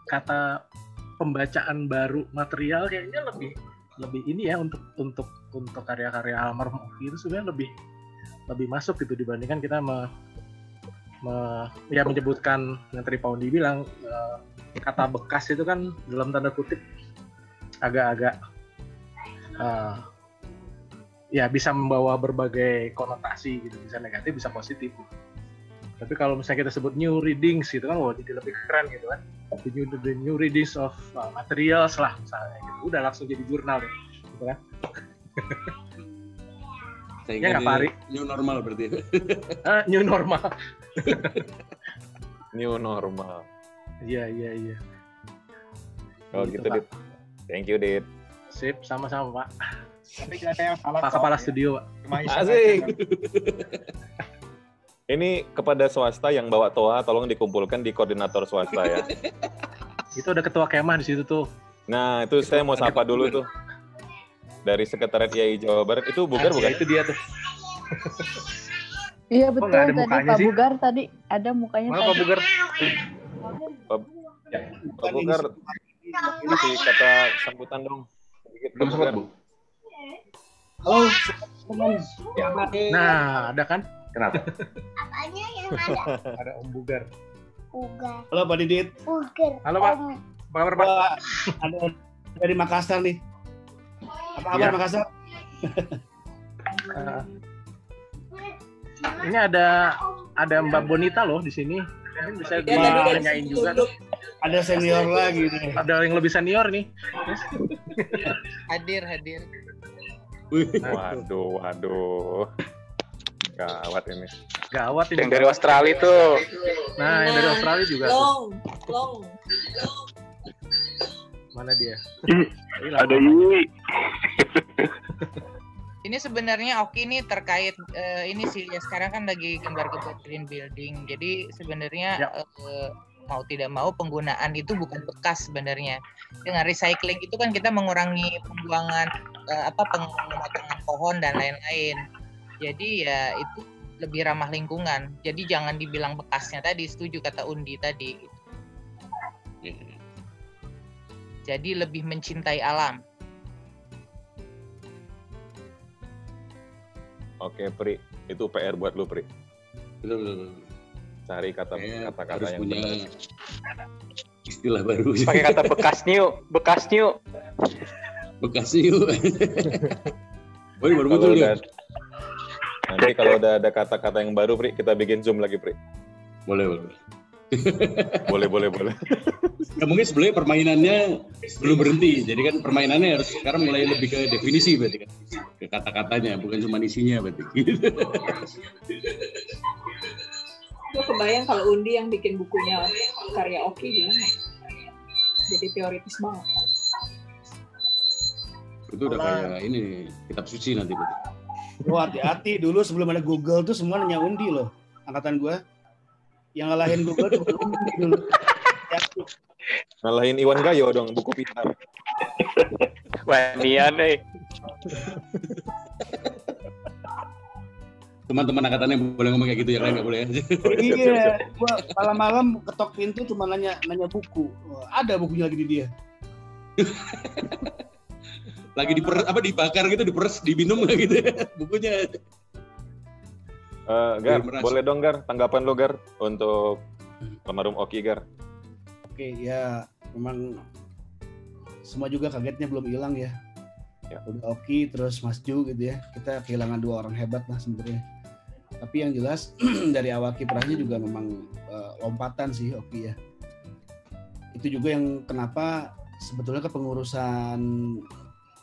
kata pembacaan baru material kayaknya lebih ini ya untuk karya-karya almarhum Oki itu sebenarnya lebih masuk gitu dibandingkan kita menyebutkan yang tadi Pak Undi bilang kata bekas itu kan dalam tanda kutip agak-agak ya bisa membawa berbagai konotasi gitu, bisa negatif bisa positif gitu. Tapi kalau misalnya kita sebut new readings gitu kan, jadi lebih keren gitu kan, the new readings of materials lah misalnya gitu, udah langsung jadi jurnal ya gitu kan. Ya nggak Pak Ari? New normal berarti. New normal. New normal. Iya. Oh gitu Dit. Thank you, Dit. Sip, sama-sama Pak. Tapi nggak ada yang salah. Pak Kepala Studio Pak. Cuma iseng Asik. aja. Ini kepada swasta yang bawa toa, tolong dikumpulkan di koordinator swasta ya. Itu ada ketua kemah di situ tuh. Nah, itu saya mau sapa dulu tuh. Dari Sekretariat IAI Jawa Barat. Itu Bugar bukan? Itu dia tuh. Iya betul, nggak ada tadi mukanya Pak sih? Bugar tadi ada mukanya Mana Pak tadi. Bugar? Pak Bugar, ini sih kata sambutan dong. Sedikit, Pak Bugar. Halo, teman. Nah, ada kan? Kenapa? Apanya yang ada? Ada Om Bugar. Ugar. Halo Pak Didit. Ugar. Halo Pak. Apa kabar Pak? Pak, ada dari Makassar nih. Apa kabar Iya. Makassar? Ini ada Mbak Bonita loh di sini. Mungkin bisa nanyain juga. Ada senior lagi nih. Ada yang lebih senior nih. Hadir. Waduh. Gawat ini. Gawat ini. Yang dari Australia tuh. Nah, yang dari Australia juga. Long. Mana dia? Ada Yui. Ini sebenarnya Oki ini terkait ini sih ya, sekarang kan lagi gembar-gembar green building. Jadi sebenarnya mau tidak mau penggunaan itu bukan bekas sebenarnya. Dengan recycling itu kan kita mengurangi pembuangan pemotongan pohon dan lain-lain. Jadi ya itu lebih ramah lingkungan. Jadi jangan dibilang bekasnya tadi, setuju kata Undi tadi. Jadi lebih mencintai alam. Oke, Pri. Itu PR buat lu, Pri. Betul. Cari kata-kata harus yang punya benar. istilah baru. Pakai kata bekas new. Oh, baru betul ya. Nanti kalau udah ada kata-kata yang baru, Pri, kita bikin Zoom lagi, Pri. Boleh. Boleh. Ya, mungkin sebenarnya permainannya belum berhenti. Jadi kan permainannya harus sekarang mulai lebih ke definisi berarti kan. Ke kata-katanya, bukan cuma isinya berarti. Gue kebayang kalau Undi yang bikin bukunya karya Oki gimana? Jadi teoritis banget. Itu udah kayak ini kitab suci nanti berarti. Wah, hati-hati dulu sebelum ada Google tuh semua nanya Undi loh. Angkatan gua. Yang ngalahin Google tuh Undi dulu. Ngalahin Iwan Gayo dong, buku pintar. Wah, nian nih. Teman-teman angkatannya boleh ngomong kayak gitu, yang lain nggak boleh. Iya, gua malam-malam ketok pintu cuma nanya buku. Ada bukunya lagi di dia. Lagi dibakar gitu, diperes, diminum gitu ya bukunya. Gar, boleh dong Gar, tanggapan lo Gar untuk almarhum Oki Gar. Oke, ya memang semua juga kagetnya belum hilang ya. Udah Oki terus Mas Ju gitu ya. Kita kehilangan dua orang hebat lah sebenarnya. Tapi yang jelas dari awal kiprahnya juga memang lompatan sih Oki ya. Itu juga yang kenapa sebetulnya kepengurusan,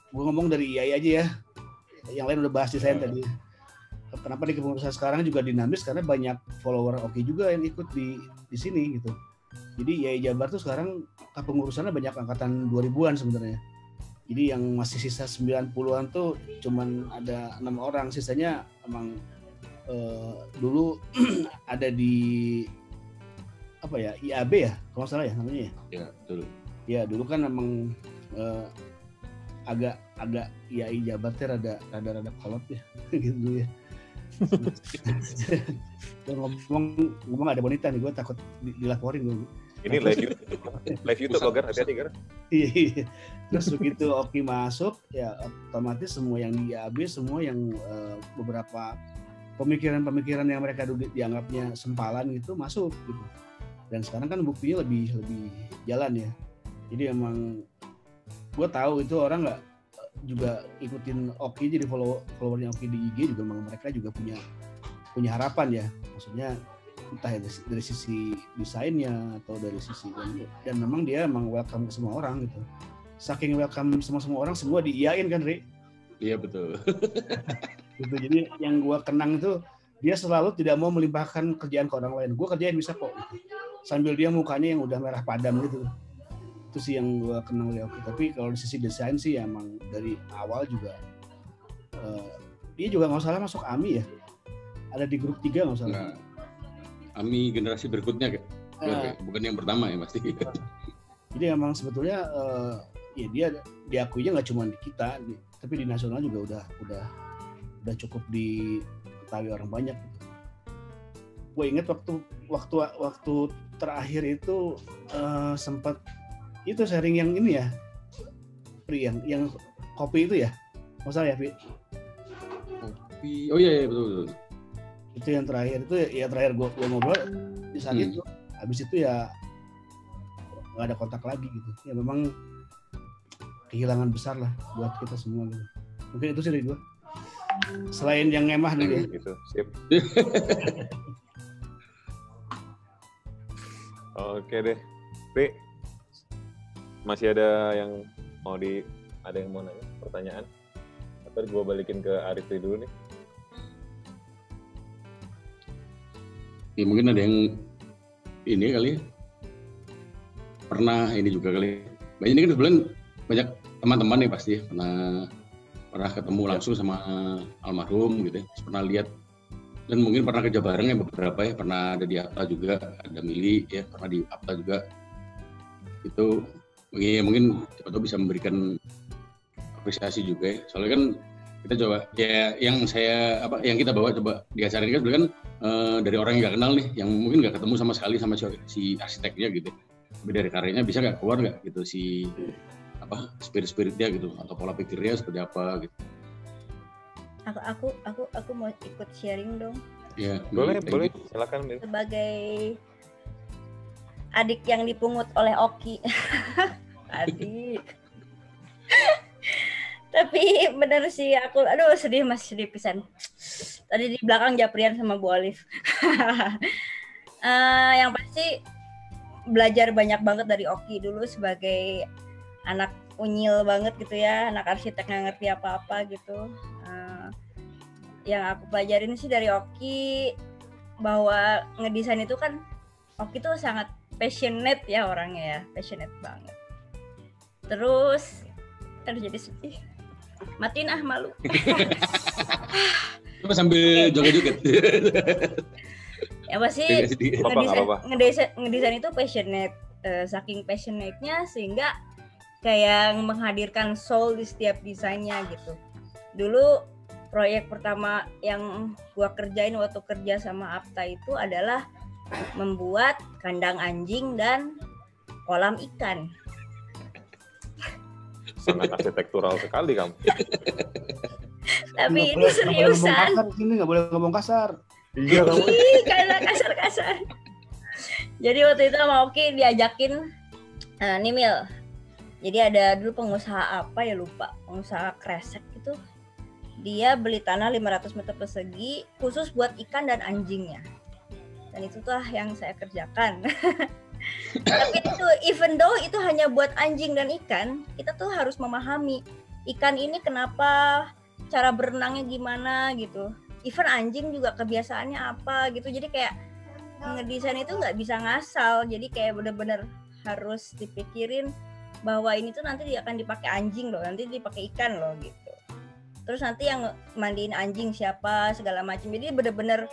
gue ngomong dari IAI aja ya. Yang lain udah bahas di saya tadi. Kenapa di kepengurusan sekarang juga dinamis karena banyak follower Oki juga yang ikut di sini gitu. Jadi IAI Jabar tuh sekarang kepengurusannya banyak angkatan 2000-an sebenarnya. Jadi yang masih sisa 90-an tuh cuman ada 6 orang, sisanya emang dulu ada di apa ya, IAB ya kalau nggak salah ya namanya ya. Ya betul. Ya dulu kan emang agak IAI Jabar teh rada kolot ya gitu dulu ya. ngomong ada bonita nih, gue takut dilaporin gue. Ini live YouTube kok Gar, hati-hati Gar. Iya. Terus begitu Oki masuk ya otomatis semua yang di IAB, semua yang beberapa pemikiran-pemikiran yang mereka dianggapnya sempalan gitu masuk gitu. Dan sekarang kan buktinya lebih jalan ya. Jadi emang gue tahu itu orang nggak juga ikutin Oki, jadi followernya Oki di IG juga memang mereka juga punya harapan ya. Maksudnya entah ya dari sisi desainnya atau dari sisi dan memang dia emang welcome ke semua orang gitu. Saking welcome semua orang semua diiyain kan, Ri? Iya betul. Gitu. Jadi yang gue kenang itu dia selalu tidak mau melimpahkan kerjaan ke orang lain. Gue kerjain bisa kok. Gitu. Sambil dia mukanya yang udah merah padam gitu. Itu Itu sih yang gue kenal dari Oki. Tapi kalau di sisi desain sih emang dari awal juga dia juga nggak salah masuk AMI ya. Ada di grup 3 nggak salah. AMI generasi berikutnya bukan yang pertama ya pasti. Jadi emang sebetulnya ya dia diakuinya nggak cuma di kita, tapi di nasional juga udah cukup diketahui orang banyak. Gue inget waktu terakhir itu sempat itu sharing yang ini ya, Pri, yang kopi itu ya, masalah ya, Pri? Kopi, oh iya betul. Itu yang terakhir itu ya terakhir gue ngobrol di saat itu, habis itu ya nggak ada kontak lagi gitu. Ya memang kehilangan besar lah buat kita semua gitu. Mungkin itu sih dari gue. Selain yang ngemah dulu ya. Gitu, sip. Oke deh, Pri, masih ada yang mau nanya pertanyaan? Atau gue balikin ke Arifli dulu nih? Ya mungkin ada yang ini kali ya, pernah ini juga kali. Banyak ini kan sebenarnya banyak teman-teman nih pasti pernah ketemu langsung sama almarhum gitu ya, pernah lihat. Dan mungkin pernah kerja bareng ya beberapa ya, pernah ada di APTA juga, ada Mili ya, pernah di APTA juga. Itu ya, mungkin cepat bisa memberikan apresiasi juga ya. Soalnya kan kita coba ya yang kita bawa coba di acara ini kan sebenarnya kan dari orang yang nggak kenal nih, yang mungkin nggak ketemu sama sekali sama si arsiteknya gitu. Tapi dari karyanya bisa nggak keluar nggak gitu si spiritnya gitu, atau pola pikirnya seperti apa gitu. Aku mau ikut sharing dong. Ya, boleh, silakan. Sebagai adik yang dipungut oleh Oki. Adik. Tapi bener sih aku, sedih pisan. Tadi di belakang Japrian sama Bu Alif. Yang pasti belajar banyak banget dari Oki dulu sebagai anak unyil banget gitu ya, anak arsitek nggak ngerti apa-apa gitu. Yang aku pelajarin sih dari Oki bahwa ngedesain itu kan Oki tuh sangat passionate ya orangnya ya, passionate banget. Terus jadi sedih. Matiin malu. Coba sambil joget-joget. Ya pasti ngedesain itu passionate, saking passionate-nya sehingga kayak menghadirkan soul di setiap desainnya gitu. Dulu proyek pertama yang gua kerjain waktu kerja sama APTA itu adalah membuat kandang anjing dan kolam ikan. Sangat arsitektural sekali kamu. Tapi ini seriusan. Ini nggak boleh ngomong kasar. Iya kamu. Kayak kasar-kasar. Jadi waktu itu sama Oki diajakin nih Mil. Jadi ada dulu pengusaha apa ya lupa, pengusaha kresek gitu. Dia beli tanah 500 meter persegi khusus buat ikan dan anjingnya. Dan itu tuh yang saya kerjakan. Tapi itu even though itu hanya buat anjing dan ikan, kita tuh harus memahami ikan ini kenapa, cara berenangnya gimana gitu. Even anjing juga kebiasaannya apa gitu. Jadi kayak ngedesain itu nggak bisa ngasal. Jadi kayak bener-bener harus dipikirin bahwa ini tuh nanti akan dipakai anjing loh, nanti dipakai ikan loh gitu. Terus nanti yang mandiin anjing siapa segala macam. Jadi bener-bener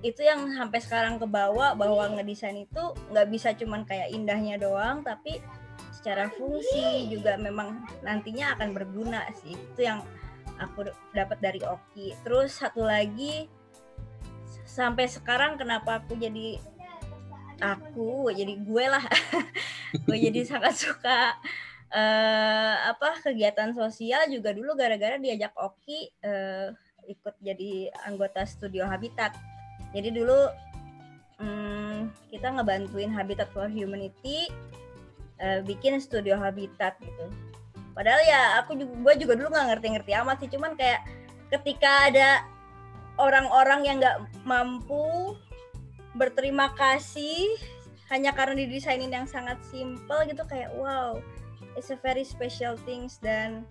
itu yang sampai sekarang kebawa bahwa ngedesain itu nggak bisa cuman kayak indahnya doang, tapi secara fungsi juga memang nantinya akan berguna sih. Itu yang aku dapat dari Oki. Terus satu lagi, sampai sekarang kenapa aku jadi gue lah. Gue jadi sangat suka kegiatan sosial juga dulu gara-gara diajak Oki ikut jadi anggota Studio Habitat. Jadi dulu kita ngebantuin Habitat for Humanity bikin Studio Habitat gitu. Padahal ya gue juga dulu nggak ngerti-ngerti amat sih, cuman kayak ketika ada orang-orang yang nggak mampu berterima kasih hanya karena didesainin yang sangat simple gitu, kayak wow, it's a very special things. Dan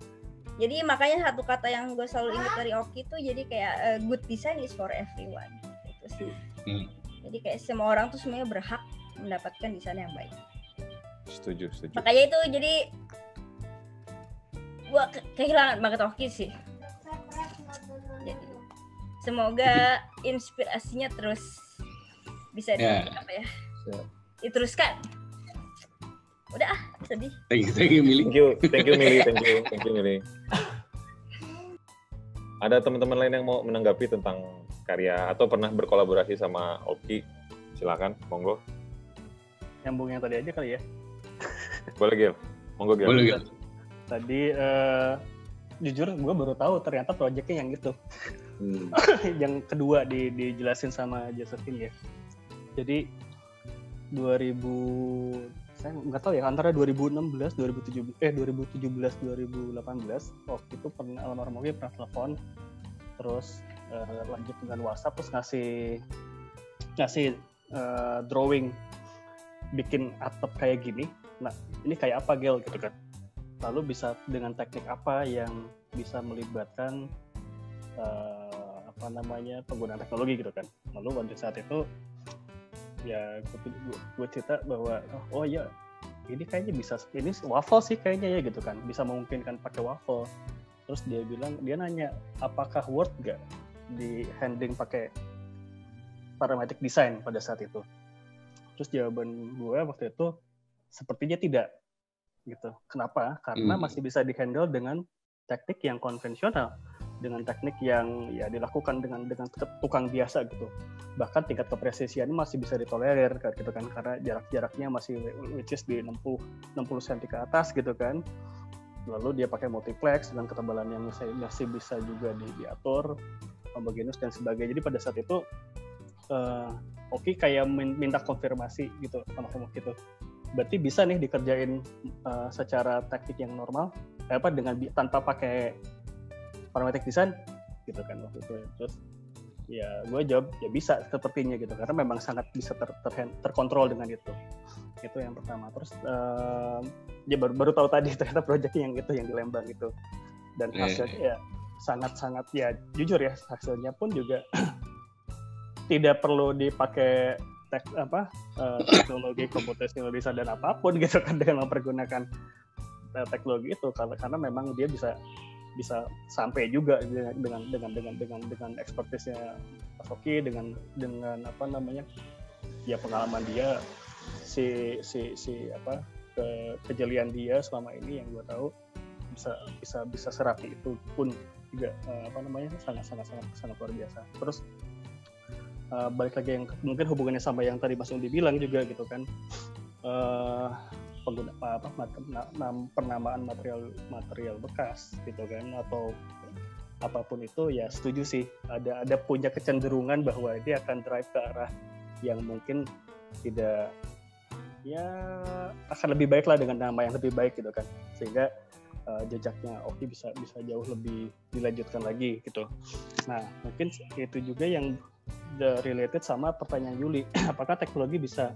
jadi makanya satu kata yang gue selalu ingat dari Oki tuh jadi kayak good design is for everyone itu sih. Jadi kayak semua orang tuh semuanya berhak mendapatkan desain yang baik. Setuju. Makanya itu jadi gua kehilangan banget Oki sih. Jadi semoga inspirasinya terus bisa diteruskan. Udah sedih. Thank you Mili. Thank you Mili. Ada teman-teman lain yang mau menanggapi tentang karya atau pernah berkolaborasi sama Oki? Silakan, monggo. Nyambung yang tadi aja kali ya. Boleh Gil. Monggo Gil. Boleh Gil. Tadi jujur gue baru tahu ternyata proyeknya yang itu. Yang kedua dijelasin sama Josephine ya. Jadi saya nggak tahu ya, antara 2016, 2017, 2018 waktu itu pernah almarhum Oki pernah telepon, terus lanjut dengan WhatsApp, terus ngasih drawing bikin atap kayak gini. Nah ini kayak apa Gel gitu kan, lalu bisa dengan teknik apa yang bisa melibatkan penggunaan teknologi gitu kan. Lalu pada saat itu ya gue cerita bahwa oh ya ini kayaknya bisa, ini waffle sih kayaknya ya gitu kan, bisa memungkinkan pakai waffle. Terus dia nanya apakah Word gak di handling pakai parametric design pada saat itu. Terus jawaban gue waktu itu sepertinya tidak gitu. Kenapa? Karena masih bisa dihandle dengan teknik yang konvensional, dengan teknik yang ya dilakukan dengan tukang biasa gitu. Bahkan tingkat kepresisiannya masih bisa ditolerir gitu kan, karena jaraknya masih which is di 60 cm ke atas gitu kan. Lalu dia pakai multiplex dengan ketebalan yang masih bisa juga diatur, homogeneous dan sebagainya. Jadi pada saat itu Oki kayak minta konfirmasi gitu sama gitu. Berarti bisa nih dikerjain secara teknik yang normal dengan tanpa pakai parametric design gitu kan waktu itu. Terus ya gue jawab ya bisa sepertinya gitu, karena memang sangat bisa terkontrol dengan itu yang pertama. Terus ya baru tahu tadi ternyata proyeknya yang itu yang di Lembang itu, dan hasilnya ya sangat ya jujur ya, hasilnya pun juga tidak perlu dipakai teknologi computational design dan apapun gitu kan, dengan mempergunakan teknologi itu, karena memang dia bisa sampai juga dengan expertise-nya Mas Oki, dengan ya pengalaman dia, kejelian dia selama ini yang gue tahu bisa serapi itu pun juga sangat luar biasa. Terus balik lagi yang mungkin hubungannya sama yang tadi Mas Undi bilang juga gitu kan, penamaan material bekas gitu kan, atau apapun itu ya setuju sih, ada punya kecenderungan bahwa dia akan drive ke arah yang mungkin tidak, ya akan lebih baik lah dengan nama yang lebih baik gitu kan, sehingga jejaknya Oki bisa jauh lebih dilanjutkan lagi gitu. Nah mungkin itu juga yang related sama pertanyaan Yuli, apakah teknologi bisa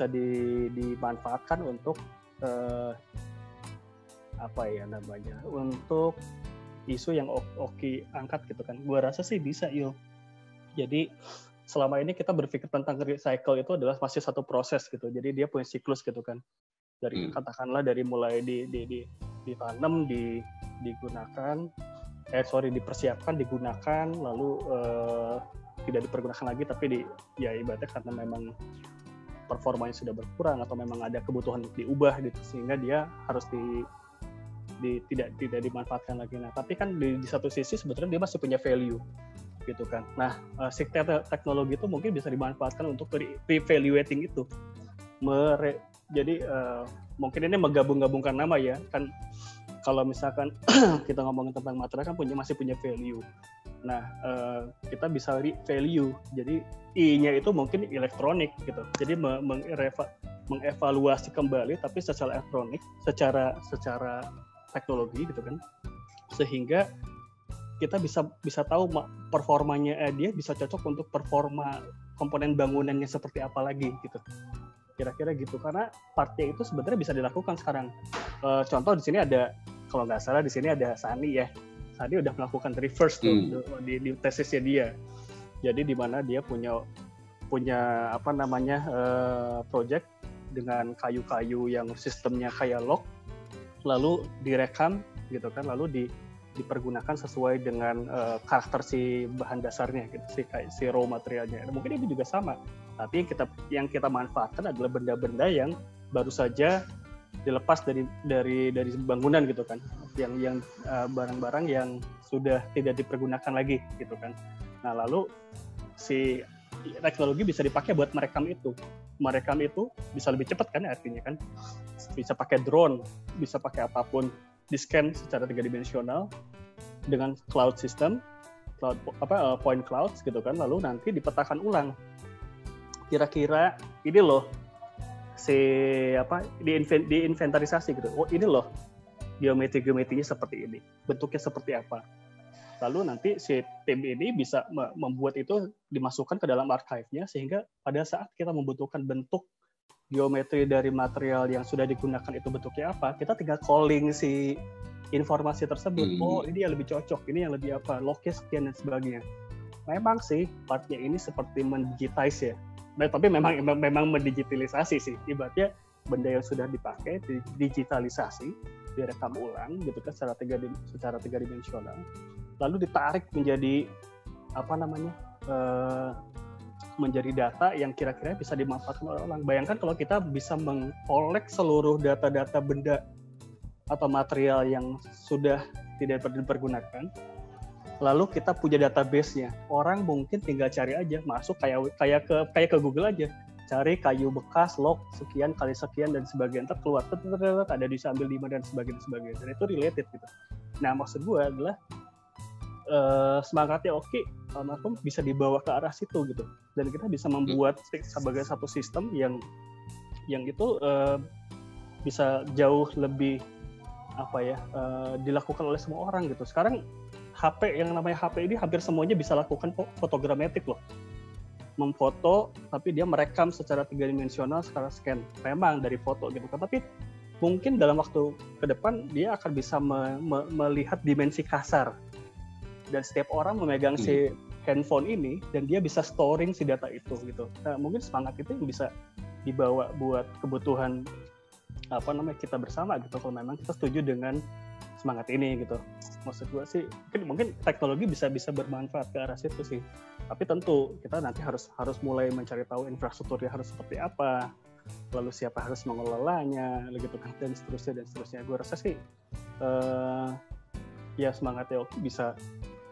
dimanfaatkan untuk untuk isu yang Oki angkat gitu kan. Gua rasa sih bisa Yul. Jadi selama ini kita berpikir tentang recycle itu adalah masih satu proses gitu. Jadi dia punya siklus gitu kan. Dari katakanlah dari mulai ditanam, digunakan, dipersiapkan, digunakan, lalu tidak dipergunakan lagi, tapi ya ibaratnya karena memang performanya sudah berkurang atau memang ada kebutuhan untuk diubah gitu, sehingga dia harus tidak dimanfaatkan lagi. Nah tapi kan di satu sisi sebetulnya dia masih punya value gitu kan. Nah teknologi itu mungkin bisa dimanfaatkan untuk re-evaluating itu. Jadi mungkin ini menggabung-gabungkan nama ya kan. Kalau misalkan kita ngomongin tentang material kan masih punya value. Nah, kita bisa value. Jadi I-nya itu mungkin elektronik gitu. Jadi mengevaluasi kembali tapi secara elektronik, secara teknologi gitu kan. Sehingga kita bisa tahu performanya dia bisa cocok untuk performa komponen bangunannya seperti apa lagi gitu. Kira-kira gitu, karena partnya itu sebenarnya bisa dilakukan sekarang. Contoh di sini ada, kalau nggak salah di sini ada Sani ya. Sani udah melakukan reverse tuh di tesisnya dia. Jadi di mana dia punya project dengan kayu-kayu yang sistemnya kayak log, lalu direkam gitu kan, lalu dipergunakan sesuai dengan karakter si bahan dasarnya gitu, si raw materialnya. Mungkin itu juga sama, tapi yang kita manfaatkan adalah benda-benda yang baru saja dilepas dari bangunan gitu kan, yang barang-barang yang sudah tidak dipergunakan lagi gitu kan. Nah, lalu si teknologi bisa dipakai buat merekam itu bisa lebih cepat kan, artinya kan bisa pakai drone, bisa pakai apapun, di scan secara 3-dimensional dengan cloud system, point clouds gitu kan, lalu nanti dipetakan ulang kira-kira ini loh diinventarisasi gitu, oh ini loh geometrinya seperti ini, bentuknya seperti apa. Lalu nanti si tim ini bisa membuat itu dimasukkan ke dalam archive-nya, sehingga pada saat kita membutuhkan bentuk geometri dari material yang sudah digunakan itu bentuknya apa, kita tinggal calling si informasi tersebut. Oh, ini yang lebih cocok, ini yang lebih apa, lognya sekian dan sebagainya. Memang sih partnya ini seperti mendigitize ya. Nah, tapi memang mendigitalisasi sih. Ibaratnya benda yang sudah dipakai digitalisasi, direkam ulang gitu kan secara 3-dimensional. Lalu ditarik menjadi menjadi data yang kira-kira bisa dimanfaatkan oleh orang. Bayangkan kalau kita bisa mengkolek seluruh data-data benda atau material yang sudah tidak dipergunakan, lalu kita punya database-nya. Orang mungkin tinggal cari aja, masuk kayak ke Google aja, cari kayu bekas log sekian kali sekian dan sebagainya, ntar keluar ada bisa ambil 5 dan sebagainya. Dan itu related gitu. Nah, maksud gue adalah semangatnya oke, almarhum bisa dibawa ke arah situ gitu, dan kita bisa membuat sebagai satu sistem yang itu bisa jauh lebih dilakukan oleh semua orang gitu. Sekarang HP yang namanya HP ini hampir semuanya bisa lakukan fotogrametrik loh, memfoto tapi dia merekam secara 3-dimensional secara scan, memang dari foto gitu kan, tapi mungkin dalam waktu ke depan dia akan bisa melihat dimensi kasar. Dan setiap orang memegang si handphone ini dan dia bisa storing si data itu gitu. Nah, mungkin semangat itu yang bisa dibawa buat kebutuhan kita bersama gitu, kalau memang kita setuju dengan semangat ini gitu. Maksud gue sih mungkin teknologi bisa bermanfaat ke arah situ sih. Tapi tentu kita nanti harus mulai mencari tahu infrastrukturnya harus seperti apa, lalu siapa harus mengelolanya gitu kan, dan seterusnya. Gue rasa sih ya semangatnya oke, bisa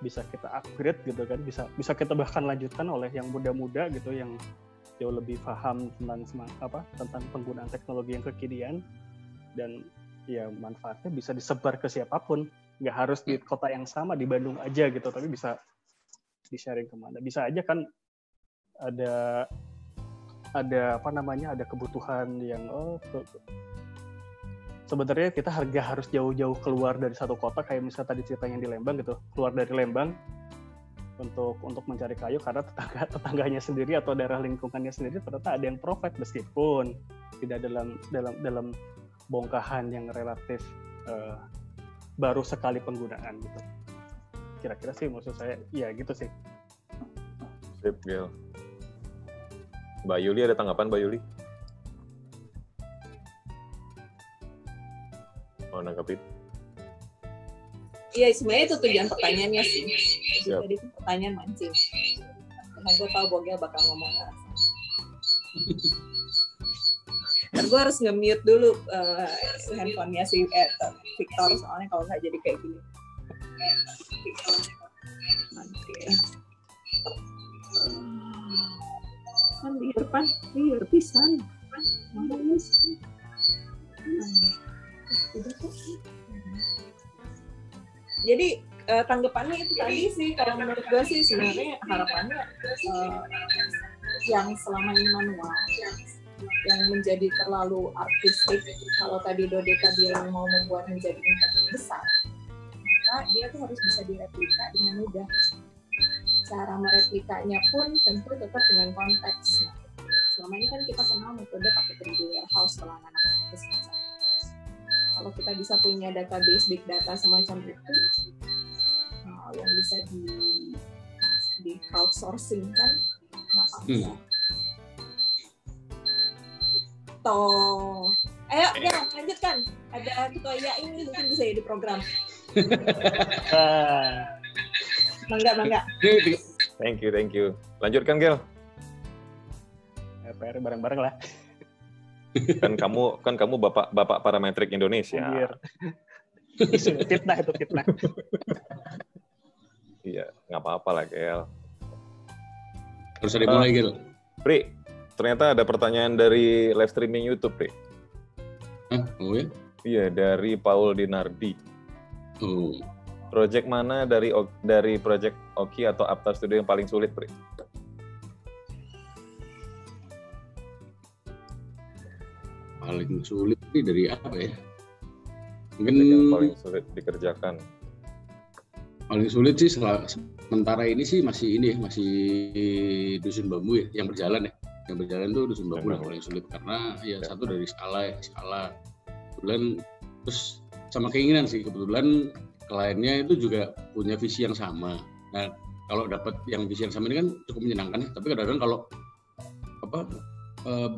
kita upgrade gitu kan, bisa kita bahkan lanjutkan oleh yang muda-muda gitu, yang jauh lebih paham tentang penggunaan teknologi yang kekinian, dan ya manfaatnya bisa disebar ke siapapun, nggak harus di kota yang sama di Bandung aja gitu, tapi bisa di-sharing kemana. Bisa aja kan ada kebutuhan yang sebenarnya kita harus jauh-jauh keluar dari satu kota, kayak misalnya tadi ceritanya di Lembang gitu, keluar dari Lembang untuk mencari kayu karena tetangganya sendiri atau daerah lingkungannya sendiri ternyata ada yang provide, meskipun tidak dalam bongkahan yang relatif baru sekali penggunaan gitu. Kira-kira sih maksud saya ya gitu sih. Sip, Gil. Mbak Yuli ada tanggapan, Mbak Yuli? Mau nanggapin? Iya, sebenarnya itu tujuan pertanyaannya sih. Tadi itu pertanyaan mancing. Karena gue tahu Bogel bakal ngomong alasan. Dan gue harus nge-mute dulu handphonenya si Victor, soalnya kalau nggak jadi kayak gini. Kan liar pisan. Jadi tanggapannya itu tadi sih, kalau menurut gue sih sebenarnya harapannya yang selama ini manual, yang menjadi terlalu artistik. Kalau tadi Dodeka bilang mau membuat menjadi impact yang besar, maka dia tuh harus bisa direplika dengan mudah. Cara mereplikanya pun tentu tetap dengan konteks. Nah, selama ini kan kita kenal metode pakai 3D warehouse kalau anak-anak misalnya. Kalau kita bisa punya database big data semacam itu, yang bisa di crowdsourcing kan, kenapa enggak? Gitu. Ayo, ya lanjutkan. Ada ketua IA ini mungkin bisa jadi program. Bangga. Thank you. Lanjutkan, Gel. PR bareng-bareng lah. Kan kamu bapak parametrik Indonesia. Fitnah. Iya, nggak apa-apa lah, Gel. Harus ada mulai, Gel. Pri, ternyata ada pertanyaan dari live streaming YouTube, Pri. Oh ya? Iya, dari Paul Dinardi. Oh. Project mana dari project Oki atau Aptar Studio yang paling sulit, Pri? Paling sulit ini dari apa ya? Mungkin yang paling sulit dikerjakan. Paling sulit sih sementara ini sih masih Dusun Bambu ya, yang berjalan ya. Yang berjalan tuh Dusun Bambu lah paling sulit karena ya satu dari skala. Kebetulan terus sama keinginan sih, kebetulan kliennya itu juga punya visi yang sama. Nah, kalau dapat yang visi yang sama ini kan cukup menyenangkan ya. Tapi kadang-kadang kalau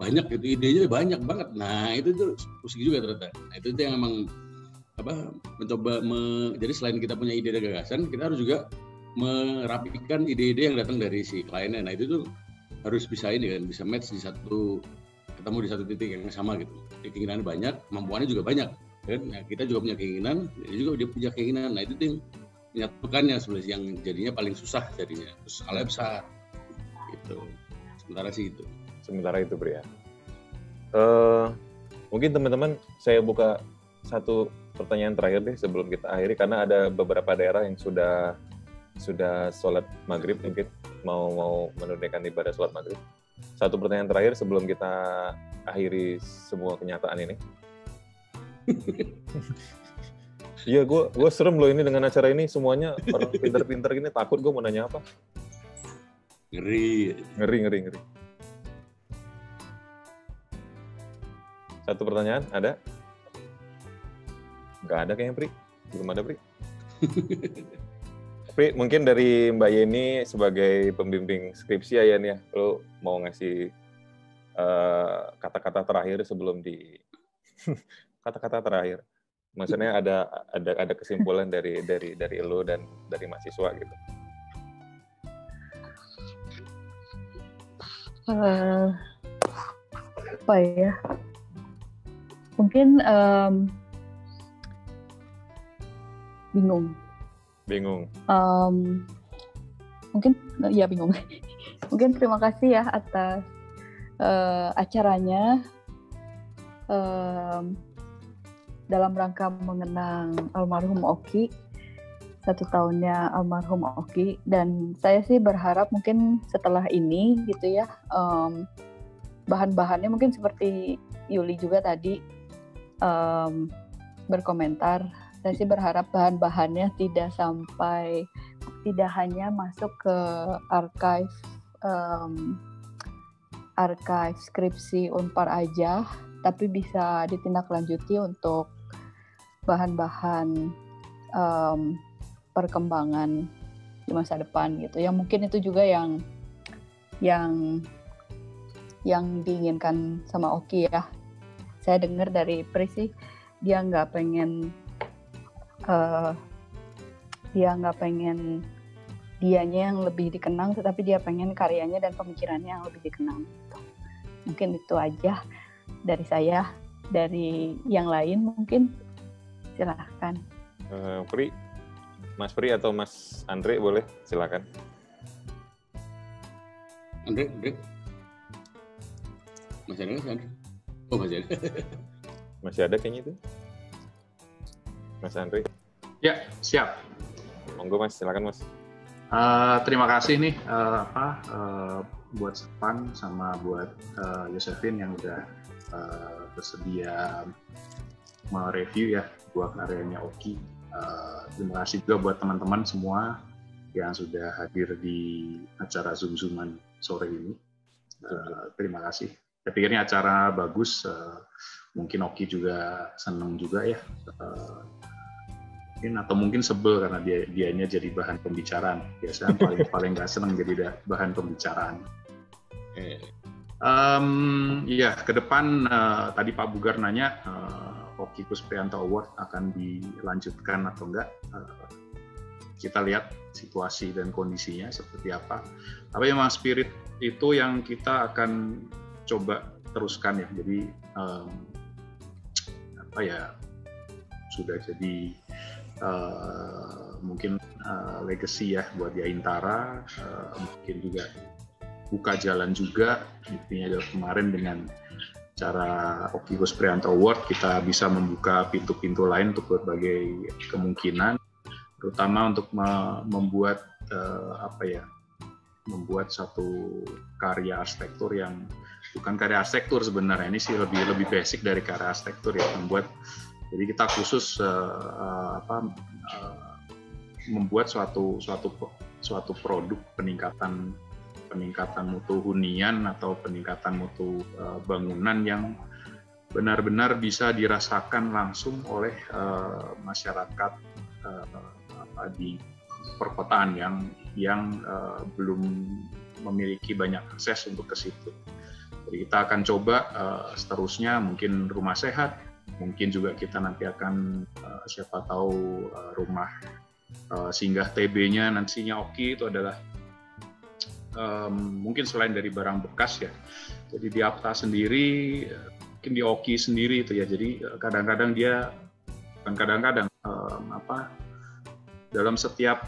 banyak gitu, idenya banyak banget. Nah, itu tuh pusing juga ternyata. Nah, itu yang emang mencoba jadi selain kita punya ide dan gagasan, kita harus juga merapikan ide-ide yang datang dari si kliennya. Nah, itu tuh harus bisa bisa match ketemu di satu titik yang sama gitu. Keinginannya banyak, kemampuannya juga banyak. Kan? Nah, kita juga punya keinginan, dia punya keinginan. Nah, itu tuh yang menyatukannya sebenarnya yang jadinya paling susah jadinya. Terus skalanya besar. Gitu. Sementara itu, Bri ya. Mungkin teman-teman saya buka satu pertanyaan terakhir deh sebelum kita akhiri, karena ada beberapa daerah yang sudah sholat maghrib, mungkin mau menunaikan ibadah sholat maghrib. Satu pertanyaan terakhir sebelum kita akhiri semua kenyataan ini. Iya, gue serem loh ini dengan acara ini, semuanya orang pinter-pinter gini, takut gue mau nanya apa. Ngeri. Satu pertanyaan, ada? Nggak ada kayaknya, Pri. Belum ada, Pri. Pri, mungkin dari Mbak Yeni sebagai pembimbing skripsi ya, Yan, ya. Lo mau ngasih kata-kata terakhir sebelum kata-kata terakhir. Maksudnya ada kesimpulan dari lo dan dari mahasiswa gitu. Apa ya? Mungkin bingung. Mungkin ya bingung. Mungkin terima kasih ya atas acaranya dalam rangka mengenang almarhum Oki, 1 tahunnya almarhum Oki, dan saya sih berharap mungkin setelah ini gitu ya, bahan-bahannya mungkin seperti Yuli juga tadi berkomentar, saya sih berharap bahan-bahannya tidak hanya masuk ke archive skripsi Unpar aja, tapi bisa ditindaklanjuti untuk bahan-bahan perkembangan di masa depan gitu. Yang mungkin itu juga yang diinginkan sama Oki ya. Saya dengar dari Pri sih, dia nggak pengen dianya yang lebih dikenang, tetapi dia pengen karyanya dan pemikirannya yang lebih dikenang. Mungkin itu aja dari saya. Dari yang lain mungkin silahkan. Pri, Mas Pri atau Mas Andre boleh, silakan. Andre. Masih ada? Oh, masih ada. Masih ada kayaknya itu. Mas Andre. Ya, siap. Monggo Mas, silakan Mas. Terima kasih nih buat Stefan sama buat Yosefin yang udah bersedia mereview ya dua karyanya Oki. Terima kasih juga buat teman-teman semua yang sudah hadir di acara Zoom-Zooman sore ini. Terima kasih. Saya pikir ini acara bagus. Mungkin Oki juga senang juga ya. Atau mungkin sebel karena dianya jadi bahan pembicaraan. Biasanya paling nggak senang jadi bahan pembicaraan. Ya, ke depan tadi Pak Bugar nanya Oki Kusprianto Award akan dilanjutkan atau enggak. Kita lihat situasi dan kondisinya seperti apa. Tapi memang spirit itu yang kita akan coba teruskan ya. Jadi sudah jadi mungkin legacy ya buat Yaintara, mungkin juga buka jalan juga. Intinya adalah kemarin dengan cara Oki Kusprianto Award kita bisa membuka pintu-pintu lain untuk berbagai kemungkinan, terutama untuk membuat membuat satu karya arsitektur yang bukan karya arsitektur sebenarnya, ini sih lebih basic dari karya arsitektur ya, jadi kita khusus membuat suatu produk peningkatan mutu hunian atau peningkatan mutu bangunan yang benar-benar bisa dirasakan langsung oleh masyarakat di perkotaan yang belum memiliki banyak akses untuk ke situ. Jadi kita akan coba seterusnya mungkin rumah sehat, mungkin juga kita nanti akan siapa tahu rumah singgah TB-nya nantinya Oki itu adalah mungkin selain dari barang bekas ya. Jadi di Apta sendiri, mungkin di Oki sendiri itu ya. Jadi kadang-kadang dia dalam setiap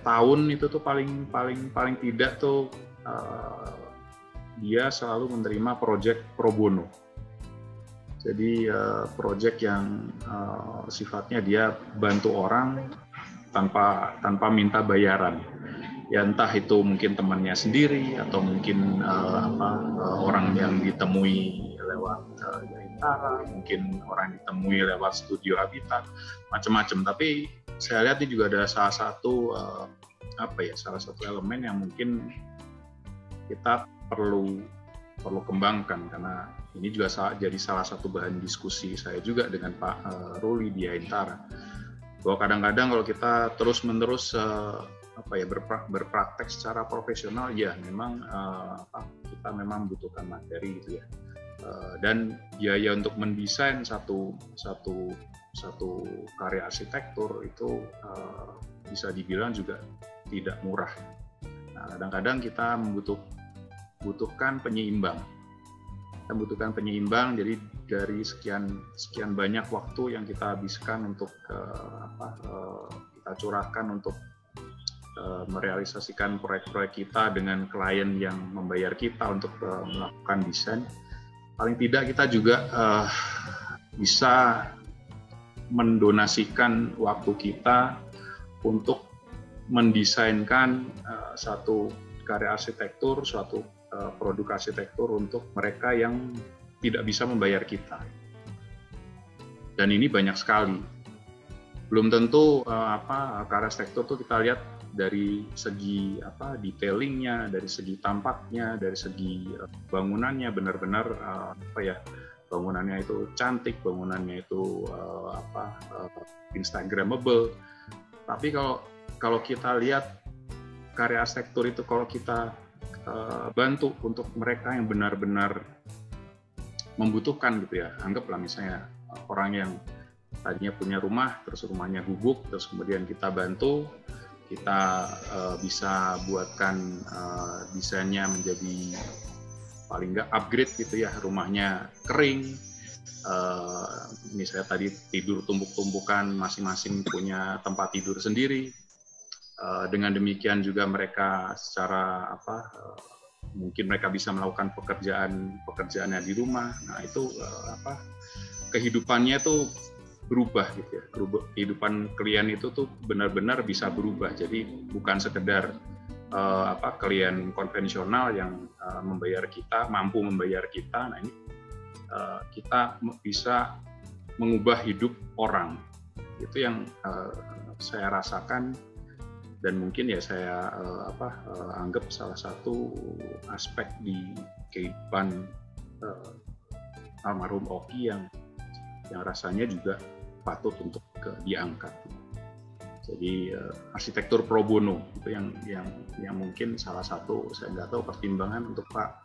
tahun itu tuh paling tidak tuh dia selalu menerima proyek pro bono. Jadi proyek yang sifatnya dia bantu orang tanpa minta bayaran. Ya entah itu mungkin temannya sendiri atau mungkin orang yang ditemui lewat Yaintara, mungkin orang yang ditemui lewat Studio Habitat, macam-macam. Tapi saya lihat ini juga ada salah satu elemen yang mungkin kita perlu kembangkan, karena ini juga jadi salah satu bahan diskusi saya juga dengan Pak Ruli di Yaintara, bahwa kadang-kadang kalau kita terus-menerus berpraktek secara profesional, ya memang kita memang membutuhkan materi gitu ya, dan biaya untuk mendesain satu karya arsitektur itu bisa dibilang juga tidak murah. Nah, kadang-kadang kita membutuhkan penyeimbang. Jadi dari sekian banyak waktu yang kita habiskan untuk kita curahkan untuk merealisasikan proyek-proyek kita dengan klien yang membayar kita untuk melakukan desain, paling tidak kita juga bisa mendonasikan waktu kita untuk mendesainkan satu karya arsitektur, suatu produk arsitektur untuk mereka yang tidak bisa membayar kita. Dan ini banyak sekali. Belum tentu karya arsitektur itu kita lihat dari segi detailingnya, dari segi tampaknya, dari segi bangunannya benar-benar bangunannya itu cantik, bangunannya itu instagramable. Tapi kalau kita lihat karya arsitektur itu, kalau kita bantu untuk mereka yang benar-benar membutuhkan gitu ya, anggaplah misalnya orang yang tadinya punya rumah, terus rumahnya guguk, terus kemudian kita bantu, kita bisa buatkan desainnya menjadi paling nggak upgrade gitu ya, rumahnya kering, misalnya tadi tidur tumpuk-tumpukan, masing-masing punya tempat tidur sendiri. Dengan demikian juga mereka secara mungkin mereka bisa melakukan pekerjaannya di rumah. Nah itu kehidupannya tuh berubah gitu ya. Kehidupan klien itu tuh benar-benar bisa berubah. Jadi bukan sekedar klien konvensional yang mampu membayar kita. Nah ini kita bisa mengubah hidup orang. Itu yang saya rasakan dan mungkin ya saya anggap salah satu aspek di kehidupan almarhum Oki yang rasanya juga patut untuk diangkat. Jadi arsitektur pro bono itu yang mungkin salah satu, saya nggak tahu pertimbangan untuk Pak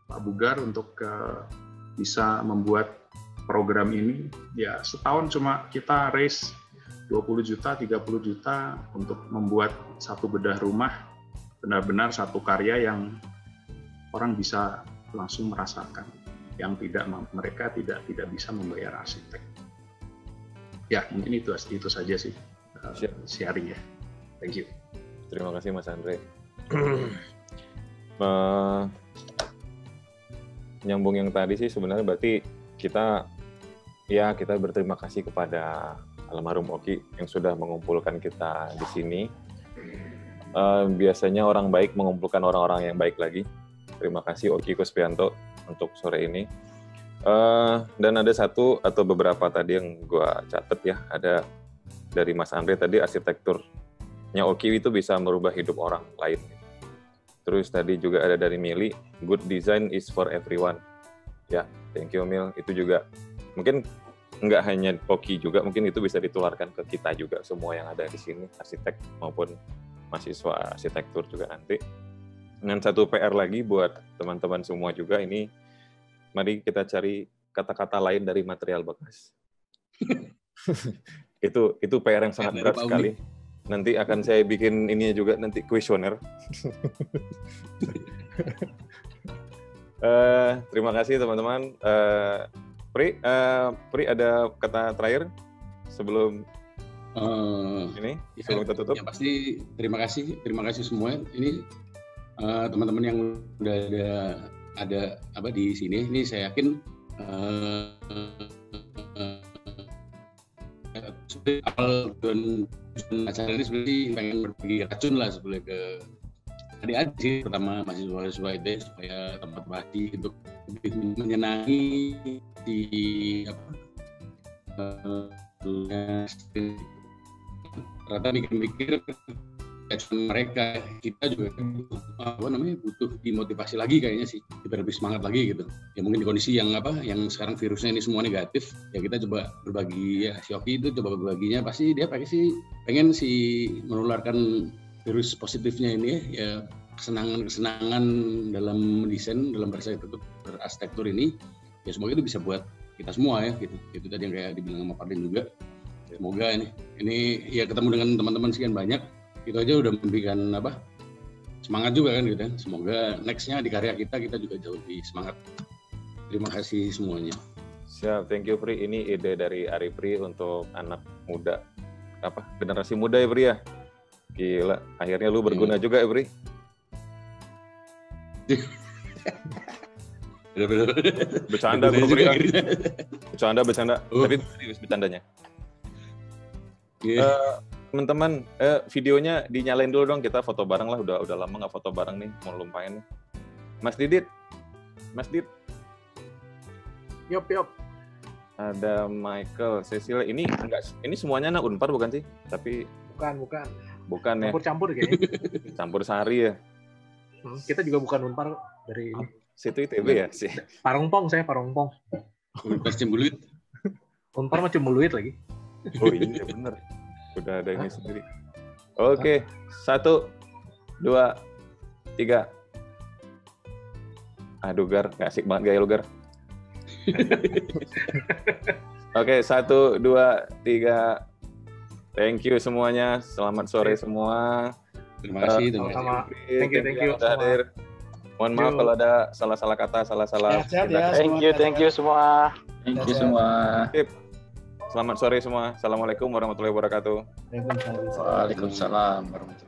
Pak Bugar untuk bisa membuat program ini. Ya, setahun cuma kita raise 20 juta, 30 juta untuk membuat satu bedah rumah, benar-benar satu karya yang orang bisa langsung merasakan, yang mereka tidak bisa membayar arsitek. Ya, mungkin itu saja sih sharing ya. Thank you. Terima kasih Mas Andre. Nyambung yang tadi sih sebenarnya berarti kita berterima kasih kepada almarhum Oki yang sudah mengumpulkan kita di sini. Biasanya orang baik mengumpulkan orang-orang yang baik lagi. Terima kasih Oki Kusprianto untuk sore ini. Dan ada satu atau beberapa tadi yang gue catat ya, ada dari Mas Andre tadi, arsitekturnya Oki itu bisa merubah hidup orang lain. Terus tadi juga ada dari Mili, good design is for everyone. Ya, thank you Mil. Itu juga mungkin nggak hanya Oki juga, mungkin itu bisa ditularkan ke kita juga, semua yang ada di sini, arsitek maupun mahasiswa arsitektur juga nanti. Dan satu PR lagi buat teman-teman semua juga ini, mari kita cari kata-kata lain dari material bekas. itu PR yang sangat berat sekali. Nanti akan saya bikin ininya juga nanti kuesioner. Terima kasih teman-teman. Pri ada kata terakhir sebelum ini sebelum kita tutup? Ya pasti terima kasih semua. Ini teman-teman yang udah ada di sini. Ini saya yakin awal acara ini sebenarnya pengen berbagi racun lah sebenarnya ke adik-adik sih, pertama mahasiswa itu supaya tempat bagi untuk lebih menyenangi di ternyata mikir-mikir mereka, kita juga butuh dimotivasi lagi kayaknya sih, kita lebih semangat lagi gitu ya. Mungkin di kondisi yang sekarang virusnya ini semua negatif ya, kita coba berbagi ya. Si Oki itu coba berbaginya, pasti dia pengen menularkan virus positifnya ini ya, kesenangan dalam desain, dalam berarsitektur ini ya, semoga itu bisa buat kita semua ya gitu. Itu tadi yang kayak dibilang sama Fadlin juga, semoga ini ya ketemu dengan teman-teman sekian banyak, itu aja udah memberikan semangat juga kan gitu kan. Semoga nextnya di karya kita juga jauh lebih semangat. Terima kasih semuanya. Siap, thank you Pri. Ini ide dari Ari Pri untuk anak muda, generasi muda ya Pri ya. Gila, akhirnya lu berguna juga ya Pri. Bercanda bro Pri. Bercanda. Tapi serius bercandanya. Teman-teman, videonya dinyalain dulu dong, kita foto bareng lah. Udah lama nggak foto bareng nih, mau lumpain nih. Mas Didit. Yop. Ada Michael, Cecil. Ini semuanya anak Unpar bukan sih? Tapi bukan ya. Campur kayaknya. Campur sari ya. Kita juga bukan Unpar dari situ ITB ya sih. Parongpong. Universitas Cimbeluit. Unpar mah Cimbeluit lagi. Oh iya bener. Udah ada ini sendiri. Oke, 1, 2, 3. Aduh Gar, gak asik banget gaya lu Gar. Oke, 1, 2, 3. Thank you semuanya. Selamat sore semua. Terima kasih. Thank you hadir. Mohon maaf kalau ada salah-salah kata, salah-salah. Thank you semua. Thank you semua. Selamat sore semua. Assalamualaikum warahmatullahi wabarakatuh. Waalaikumsalam warahmatullahi wabarakatuh.